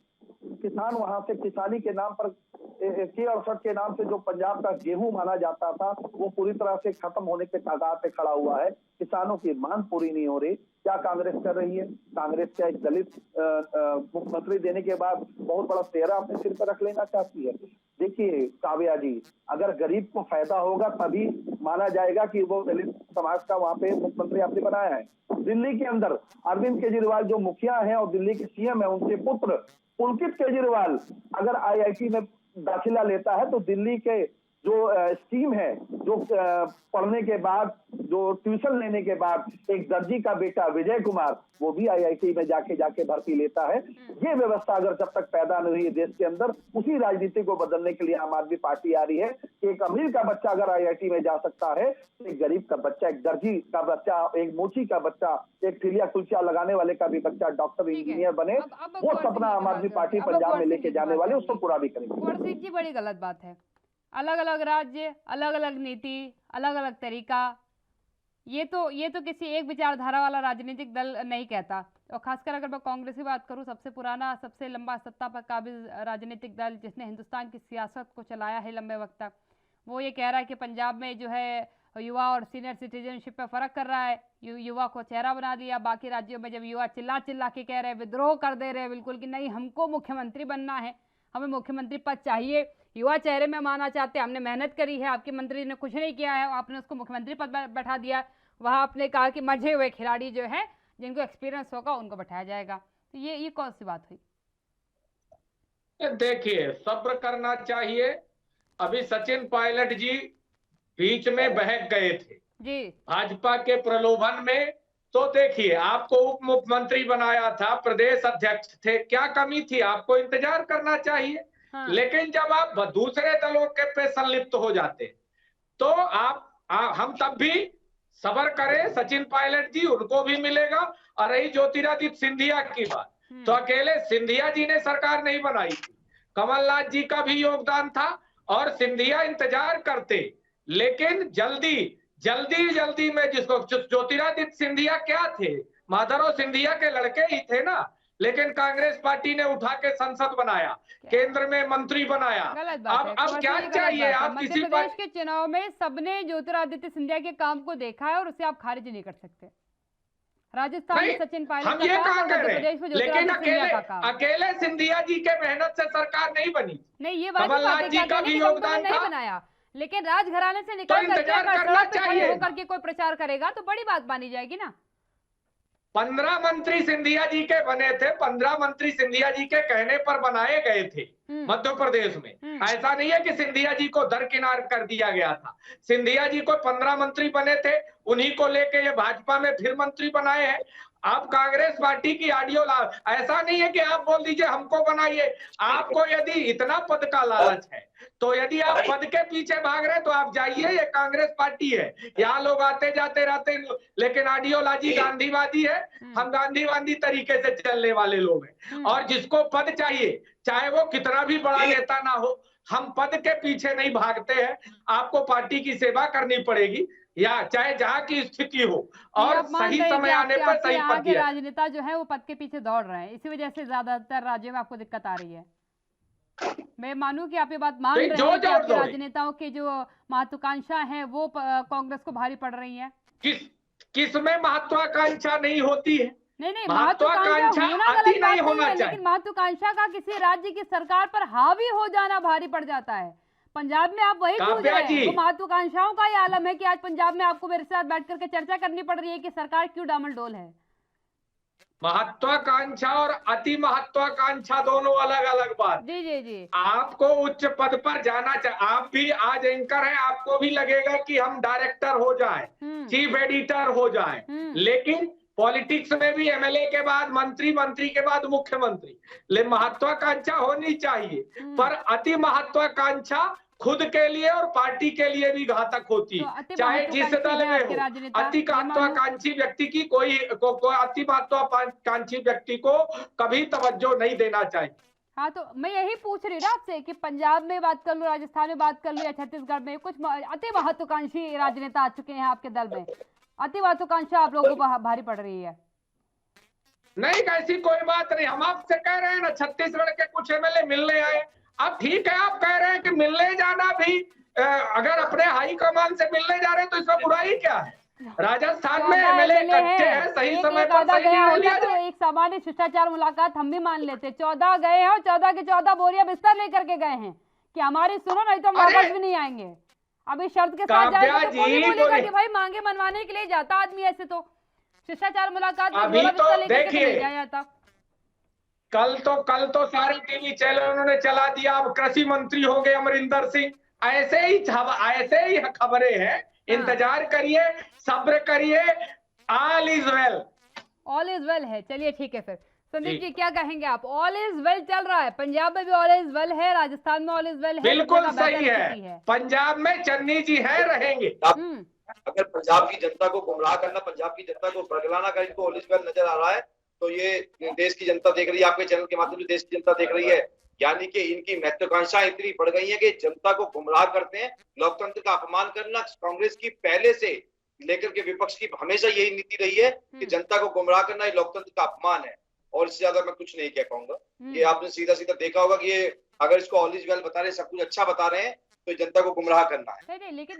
Speaker 4: किसान वहां से किसानी के नाम पर K68 के नाम से जो पंजाब का गेहूं माना जाता था, वो पूरी तरह से खत्म होने के कगार पे खड़ा हुआ है। किसानों की मांग पूरी नहीं हो रही। क्या कांग्रेस कर रही है? कांग्रेस क्या एक दलित मुख्यमंत्री देने के बाद बहुत बड़ा सेहरा अपने सिर पर रख लेना चाहती है? देखिए काव्या जी, अगर गरीब को फायदा होगा तभी माना जाएगा कि वो दलित समाज का वहां पे मुख्यमंत्री आपने बनाया है। दिल्ली के अंदर अरविंद केजरीवाल जो मुखिया हैं और दिल्ली के सीएम है, उनके पुत्र पुलकित केजरीवाल अगर आईआईटी में दाखिला लेता है तो दिल्ली के जो स्कीम है, जो पढ़ने के बाद, जो ट्यूशन लेने के बाद एक दर्जी का बेटा विजय कुमार वो भी आईआईटी में जाके भर्ती लेता है। ये व्यवस्था अगर जब तक पैदा नहीं हुई है देश के अंदर, उसी राजनीति को बदलने के लिए आम आदमी पार्टी आ रही है कि एक अमीर का बच्चा अगर आईआईटी में जा सकता है तो एक गरीब का बच्चा, एक दर्जी का बच्चा, एक मोची का बच्चा, एक ठिलिया कुलचा लगाने वाले का भी बच्चा डॉक्टर इंजीनियर बने, वो सपना आम आदमी पार्टी पंजाब में लेके जाने वाले उसको पूरा भी करेंगे।
Speaker 1: बड़ी गलत बात है। अलग अलग राज्य, अलग अलग नीति, अलग अलग तरीका, ये तो किसी एक विचारधारा वाला राजनीतिक दल नहीं कहता। और खासकर अगर मैं कांग्रेस की बात करूं, सबसे पुराना, सबसे लंबा सत्ता पर काबिज राजनीतिक दल जिसने हिंदुस्तान की सियासत को चलाया है लंबे वक्त तक, वो ये कह रहा है कि पंजाब में जो है युवा और सीनियर सिटीजनशिप पे फर्क कर रहा है, युवा को चेहरा बना दिया। बाकी राज्यों में जब युवा चिल्ला चिल्ला के कह रहे हैं, विद्रोह कर दे रहे हैं बिल्कुल कि नहीं हमको मुख्यमंत्री बनना है, हमें मुख्यमंत्री पद चाहिए, युवा चेहरे में माना चाहते हैं, हमने मेहनत करी है, आपके मंत्री ने कुछ नहीं किया है, आपने उसको मुख्यमंत्री पद बैठा दिया, वहां आपने कहा कि मजे हुए खिलाड़ी जो है जिनको एक्सपीरियंस होगा उनको बैठाया जाएगा। तो ये कौन सी बात हुई?
Speaker 2: देखिए, सब्र करना चाहिए। अभी सचिन पायलट जी बीच में बहक गए थे
Speaker 1: जी
Speaker 2: भाजपा के प्रलोभन में। तो देखिए, आपको उप मुख्यमंत्री बनाया था, प्रदेश अध्यक्ष थे, क्या कमी थी? आपको इंतजार करना चाहिए। हाँ। लेकिन जब आप दूसरे दलों के पे संलिप्त हो जाते तो हम तब भी सब्र करें। सचिन पायलट जी, उनको भी मिलेगा। और रही ज्योतिरादित्य सिंधिया की बात, तो अकेले सिंधिया जी ने सरकार नहीं बनाई थी, कमलनाथ जी का भी योगदान था और सिंधिया इंतजार करते। लेकिन जल्दी में जिसको ज्योतिरादित्य सिंधिया क्या थे, माधवराव सिंधिया के लड़के ही थे ना, लेकिन कांग्रेस पार्टी ने उठा के संसद बनाया, केंद्र में मंत्री बनाया। अब क्या चाहिए? आप किसी
Speaker 1: प्रदेश के चुनाव में सबने ज्योतिरादित्य सिंधिया के काम को देखा है और उसे आप खारिज नहीं कर सकते। राजस्थान में सचिन पायलट
Speaker 2: हम ये कहा कर रहे हैं, लेकिन अकेले सिंधिया जी के मेहनत से सरकार नहीं बनी।
Speaker 1: नहीं, ये कमलनाथ जी का भी योगदान नहीं बनाया, लेकिन राजघराने से निकल होकर के कोई प्रचार करेगा तो बड़ी बात मानी जाएगी ना।
Speaker 2: 15 मंत्री सिंधिया जी के बने थे, 15 मंत्री सिंधिया जी के कहने पर बनाए गए थे मध्य प्रदेश में। ऐसा नहीं है कि सिंधिया जी को दरकिनार कर दिया गया था। सिंधिया जी को 15 मंत्री बने थे, उन्हीं को लेके ये भाजपा में फिर मंत्री बनाए हैं। आप कांग्रेस पार्टी की ऑडियो ऐसा नहीं है कि आप बोल दीजिए हमको बनाइए। आपको यदि इतना पद का लालच है तो यदि आप पद के पीछे भाग रहे तो आप जाइए, ये कांग्रेस पार्टी है, यहाँ लोग आते जाते रहते, लेकिन आइडियोलॉजी गांधीवादी है। हम गांधीवादी तरीके से चलने वाले लोग हैं। और जिसको पद चाहिए, चाहे वो कितना भी बड़ा नेता ना हो, हम पद के पीछे नहीं भागते हैं। आपको पार्टी की सेवा करनी पड़ेगी, या चाहे जहाँ की स्थिति हो, और सही समय आने पर सही पद दिया।
Speaker 1: राजनेता जो है वो पद के पीछे दौड़ रहे हैं, इसी वजह से ज्यादातर राज्यों में आपको दिक्कत आ रही है। मैं मानूं कि आप ये बात मान रहे हैं कि आपके राजनेताओं की जो महत्वाकांक्षा है वो कांग्रेस को भारी पड़ रही है।
Speaker 2: किस में महत्वाकांक्षा नहीं होती है?
Speaker 1: नहीं, महत्वाकांक्षा अति नहीं होना चाहिए, लेकिन महत्वाकांक्षा का किसी राज्य की सरकार पर हावी हो जाना भारी पड़ जाता है। पंजाब में आप वही पूछ रहे हैं, तो महत्वाकांक्षाओं का ये आलम है कि आज पंजाब में आपको मेरे साथ बैठ करके चर्चा करनी पड़ रही है कि सरकार क्यों डामाडोल है।
Speaker 2: महत्वाकांक्षा और अति महत्वाकांक्षा दोनों अलग अलग बात।
Speaker 1: जी। आपको
Speaker 2: उच्च पद पर जाना चाहिए। आप भी आज एंकर हैं, आपको भी लगेगा कि हम डायरेक्टर हो जाएं, चीफ एडिटर हो जाएं, लेकिन पॉलिटिक्स में भी एमएलए के बाद मंत्री, मंत्री के बाद मुख्यमंत्री। महत्वाकांक्षा होनी चाहिए, पर अति महत्वाकांक्षा खुद के लिए और पार्टी के लिए भी घातक होती है। तो चाहे जिस दल में हो, अति महत्वाकांक्षी व्यक्ति की कोई अति महत्वाकांक्षी व्यक्ति को कभी तवज्जो नहीं देना चाहिए।
Speaker 1: हाँ, तो मैं यही पूछ रही हूँ आपसे कि पंजाब में बात कर लूं, राजस्थान में बात कर लूं या छत्तीसगढ़ में, कुछ अति महत्वाकांक्षी राजनेता आ चुके हैं आपके दल में, अति महत्वाकांक्षा आप लोगों को भारी पड़ रही है।
Speaker 2: नहीं, ऐसी कोई बात नहीं। हम आपसे कह रहे हैं ना, छत्तीसगढ़ के कुछ एमएलए मिलने आए। अब ठीक है, आप कह रहे हैं कि मिलने जाना भी, अगर अपने हाई कमान से मिलने जा रहे हैं तो इसमें बुराई क्या है? राजस्थान में एमएलए इकट्ठे हैं, सही समय पर सही निर्णय लिया जाए।
Speaker 1: एक सामान्य शिष्टाचार मुलाकात हम भी मान लेते, 14 गए हैं और 14 के 14 बोरिया बिस्तर लेकर के गए हैं कि हमारी सुनो, नहीं तो हम वापस भी नहीं आएंगे। अभी शर्त के साथ जाएंगे तो कोई बोलेगा कि भाई मांगे मनवाने के लिए जाता आदमी, ऐसे तो शिष्टाचार मुलाकात में
Speaker 2: अभी तो देखिए
Speaker 1: जाता।
Speaker 2: कल तो सारे टीवी चैनलों ने चला दिया, अब कृषि मंत्री हो गए अमरिंदर सिंह। ऐसे ही खबरें हैं, इंतजार करिए, सब्र करिए, all is well.
Speaker 1: All is well है, चलिए ठीक है। फिर संदीप जी क्या कहेंगे आप? ऑल इज वेल चल रहा है, पंजाब में भी ऑल इज वेल है, राजस्थान में ऑल इज वेल है,
Speaker 2: बिल्कुल सही है। पंजाब में चन्नी जी है, रहेंगे।
Speaker 3: अगर पंजाब की जनता को गुमराह करना, पंजाब की जनता को बरगलाना का इनको ऑल इज वेल नजर आ रहा है, तो ये देश की जनता देख रही है, आपके चैनल के माध्यम से देश की जनता देख रही है। यानी कि इनकी महत्वाकांक्षा इतनी बढ़ गई है कि जनता को गुमराह करते हैं, लोकतंत्र का अपमान करना। कांग्रेस की पहले से लेकर के विपक्ष की हमेशा यही नीति रही है कि जनता को गुमराह करना ये लोकतंत्र का अपमान है, और इससे ज्यादा मैं कुछ नहीं कह पाऊंगा। ये आपने सीधा सीधा देखा होगा कि ये अगर इसको ऑल इज वेल बता रहे, सब कुछ अच्छा बता रहे हैं, तो जनता को गुमराह करना है।
Speaker 1: नहीं, लेकिन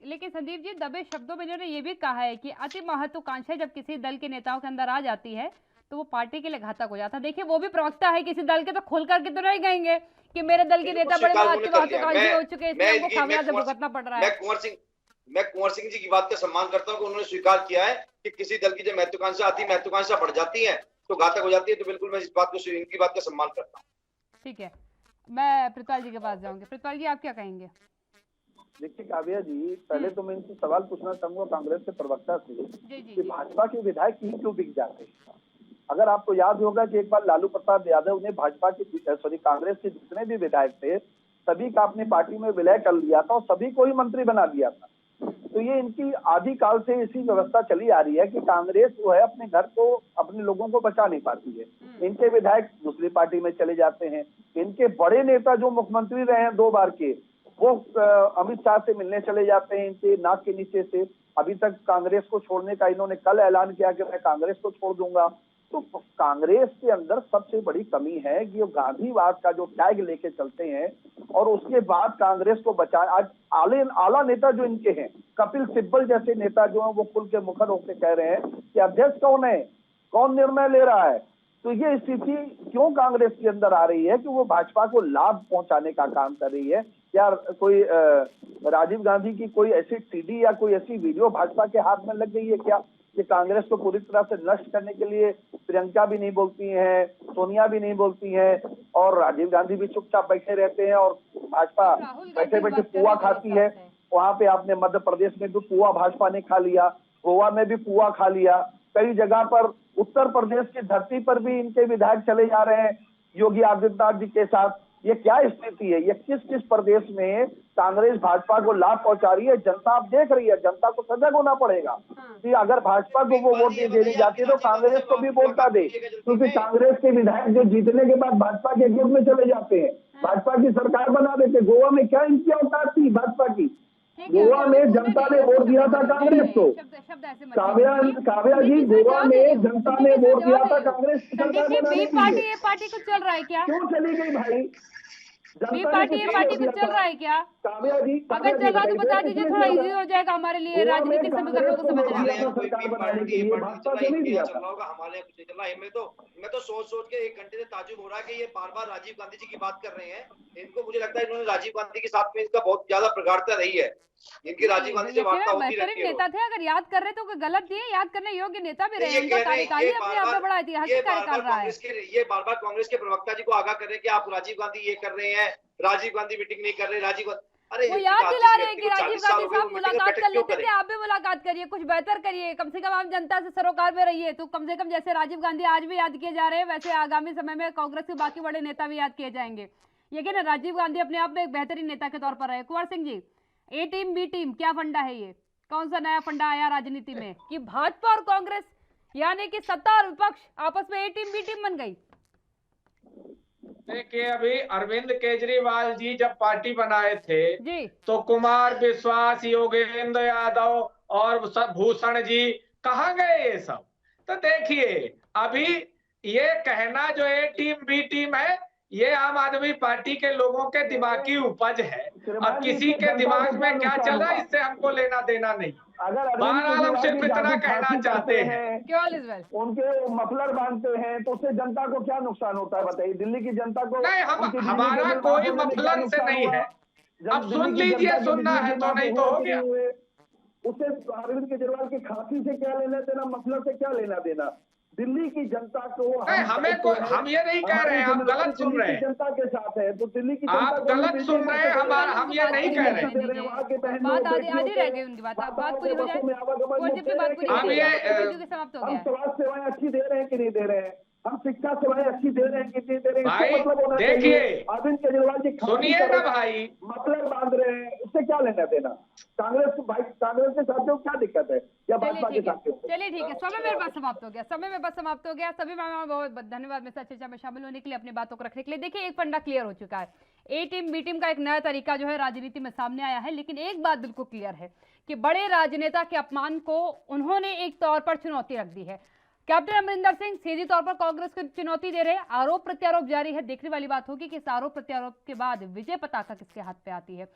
Speaker 2: लेकिन
Speaker 1: संदीप जी दबे शब्दों में इन्होंने ये भी कहा है कि अति महत्वाकांक्षा जब किसी दल के नेताओं के अंदर आ जाती है तो वो पार्टी के लिए घातक हो जाता है। देखिए वो भी प्रवक्ता है किसी दल के, तो खोल करके तो नहीं कहेंगे कि मेरे दल के नेता बड़े महत्वाकांक्षी हो चुके हैं, इसको खामियाजा भुगतना पड़ रहा है।
Speaker 3: मैं कुंवर सिंह जी की बात का सम्मान करता हूं कि उन्होंने स्वीकार किया है कि किसी दल की जब महत्वाकांक्षा अति महत्वाकांक्षा बढ़ जाती है तो घातक हो जाती है, तो बिल्कुल मैं इस बात को, इनकी बात का सम्मान करता हूँ।
Speaker 1: ठीक है, मैं प्रितपाल जी के पास जाऊंगी। प्रितपाल जी आप क्या कहेंगे?
Speaker 4: देखिए काव्या जी, पहले तो मैं इनसे सवाल पूछना चाहूंगा कांग्रेस के प्रवक्ता से कि भाजपा के विधायक क्यों बिक जाते हैं। अगर आपको याद होगा कि एक बार लालू प्रसाद यादव ने भाजपा के कांग्रेस के जितने भी विधायक थे सभी का अपनी पार्टी में विलय कर लिया था और सभी को ही मंत्री बना दिया था। तो ये इनकी आदि काल से इसी व्यवस्था चली आ रही है कि कांग्रेस जो है अपने घर को, अपने लोगों को बचा नहीं पाती है। इनके विधायक दूसरी पार्टी में चले जाते हैं। इनके बड़े नेता जो मुख्यमंत्री रहे हैं 2 बार के, वो अमित शाह से मिलने चले जाते हैं इनके नाक के नीचे से। अभी तक कांग्रेस को छोड़ने का इन्होंने कल ऐलान किया कि मैं कांग्रेस को छोड़ दूंगा। तो कांग्रेस के अंदर सबसे बड़ी कमी है कि वो गांधीवाद का जो टैग लेके चलते हैं और उसके बाद कांग्रेस को बचाए। आज आला नेता जो इनके हैं, कपिल सिब्बल जैसे नेता जो है वो खुल के मुखर होकर कह रहे हैं कि अध्यक्ष कौन है, कौन निर्णय ले रहा है। तो ये स्थिति क्यों कांग्रेस के अंदर आ रही है कि वो भाजपा को लाभ पहुंचाने का काम कर रही है। क्या कोई राजीव गांधी की कोई ऐसी सीडी या कोई ऐसी वीडियो भाजपा के हाथ में लग गई है क्या कि कांग्रेस को पूरी तरह से नष्ट करने के लिए प्रियंका भी नहीं बोलती हैं, सोनिया भी नहीं बोलती हैं और राजीव गांधी भी चुपचाप बैठे रहते हैं और भाजपा बैठे बैठे पुआ खाती है। वहां पे आपने मध्य प्रदेश में भी पुआ भाजपा ने खा लिया, गोवा में भी पुआ खा लिया, कई जगह पर उत्तर प्रदेश की धरती पर भी इनके विधायक चले जा रहे हैं योगी आदित्यनाथ जी के साथ। ये क्या स्थिति है? ये किस किस प्रदेश में कांग्रेस भाजपा को लाभ पहुंचा रही है? जनता आप देख रही है, जनता को सजग होना पड़ेगा कि अगर भाजपा को वो वोट नहीं देनी जाती है तो कांग्रेस को भी वोट ना दे, क्योंकि कांग्रेस के विधायक जो जीतने के बाद भाजपा के ग्रुप में चले जाते हैं, भाजपा की सरकार बना देते। गोवा में क्या इनकी औकात थी भाजपा की? गोवा में जनता ने वोट दिया था कांग्रेस को। काव्या जी, गोवा में जनता ने वोट दिया था कांग्रेस की सरकार बनाने के लिए।
Speaker 1: ये पार्टी को चल रहा है क्या?
Speaker 4: क्यों चली गई भाई?
Speaker 1: ये पार्टी को चल रहा है क्या?
Speaker 4: काव्या जी,
Speaker 1: अगर चल रहा तो बता दीजिए, थोड़ा इजी हो जाएगा हमारे लिए राजनीतिक समीकरणों को समझना।
Speaker 3: हमारे यहाँ कुछ नहीं चल रहा है। मैं तो सोच के 1 घंटे से ताजुब हो रहा है कि ये बार राजीव गांधी जी की बात कर रहे हैं। इनको मुझे लगता है इन्होंने राजीव गांधी के साथ में इसका बहुत ज्यादा प्रगाढ़ता रही है। इनकी राजीव गांधी से वार्ता होती रहती है।
Speaker 1: नेता थे, अगर याद कर रहे तो कोई गलत नहीं है, याद करने योग्य नेता भी रहे। इनका कार्यकाल अपने आप में बड़ा ऐतिहासिक कार्यकाल रहा है।
Speaker 3: ये बार कांग्रेस के प्रवक्ता जी को आगाह कर रहे हैं कि आप राजीव गांधी ये कर रहे हैं, राजीव गांधी मीटिंग नहीं कर रहे, राजीव अरे
Speaker 1: वो याद दिला रहे हैं कि राजीव गांधी साहब मुलाकात कर लेते थे, आप भी मुलाकात करिए, कुछ बेहतर करिए, कम से कम आप जनता से सरोकार में रहिए। तो कम से कम जैसे राजीव गांधी आज भी याद किए जा रहे हैं, वैसे आगामी समय में कांग्रेस के बाकी बड़े नेता भी याद किए जाएंगे। ये कि ना, राजीव गांधी अपने आप में एक बेहतरीन नेता के तौर पर रहे। कुंवर सिंह जी, ए टीम बी टीम क्या फंडा है? ये कौन सा नया फंडा आया राजनीति में कि भाजपा और कांग्रेस यानी कि सत्ता और विपक्ष आपस में ए टीम बी टीम बन गई?
Speaker 2: देखिए, अभी अरविंद केजरीवाल जी जब पार्टी बनाए थे
Speaker 1: जी, तो
Speaker 2: कुमार विश्वास, योगेंद्र यादव और सब भूषण जी कहाँ गए ये सब? तो देखिए, अभी ये कहना जो ए टीम बी टीम है, ये आम आदमी पार्टी के लोगों के दिमाग की उपज है। अब किसी के दिमाग में क्या चल रहा है इससे हमको लेना देना नहीं। बहरहाल हम सिर्फ इतना कहना चाहते हैं,
Speaker 4: उनके मफलर बांधते हैं तो उससे जनता को क्या नुकसान होता है बताइए? दिल्ली की जनता को
Speaker 2: नहीं, हमारा कोई मफलर से नहीं है। अब सुन लीजिए, सुनना है तो, नहीं तो हो गया।
Speaker 4: उससे अरविंद केजरीवाल की खांसी से क्या लेना देना, मफलर से क्या लेना देना? दिल्ली की जनता को
Speaker 2: हम ये नहीं कह रहे हैं, आप गलत सुन रहे हैं।
Speaker 4: जनता के साथ है तो दिल्ली की
Speaker 2: आप गलत सुन रहे हैं, हम ये नहीं कह रहे हैं।
Speaker 1: बात आधी रह गई उनकी बात पूरी हो जाए।
Speaker 4: हम स्वास्थ्य सेवाएं अच्छी दे रहे हैं कि नहीं दे रहे हैं? हम शिक्षा सेवाएं अच्छी दे रहे हैं कि नहीं दे रहे हैं?
Speaker 2: भाई
Speaker 4: मतलब
Speaker 2: देखिए,
Speaker 4: अरविंद केजरीवाल जी
Speaker 2: सुनिए ना भाई,
Speaker 4: मतलब बांध रहे हैं, उससे क्या लेना देना? कांग्रेस के साथियों क्या दिक्कत है या भाजपा के साथियों?
Speaker 1: चलिए ठीक है, समय मेरे पास समाप्त हो गया। सभी मेहमानों बहुत बहुत धन्यवाद मेरे साथ चर्चा में शामिल होने के लिए, अपनी बातों को रखने के लिए। देखिए, एक फंडा क्लियर हो चुका है। ए टीम बी टीम का एक नया तरीका जो है राजनीति में सामने आया है, लेकिन एक बात बिल्कुल क्लियर है कि बड़े राजनेता के अपमान को उन्होंने एक तौर पर चुनौती रख दी है। कैप्टन अमरिंदर सिंह सीधी तौर पर कांग्रेस को चुनौती दे रहे हैं। आरोप प्रत्यारोप जारी है। देखने वाली बात होगी कि इस आरोप प्रत्यारोप के बाद विजय पताका किसके हाथ पे आती है।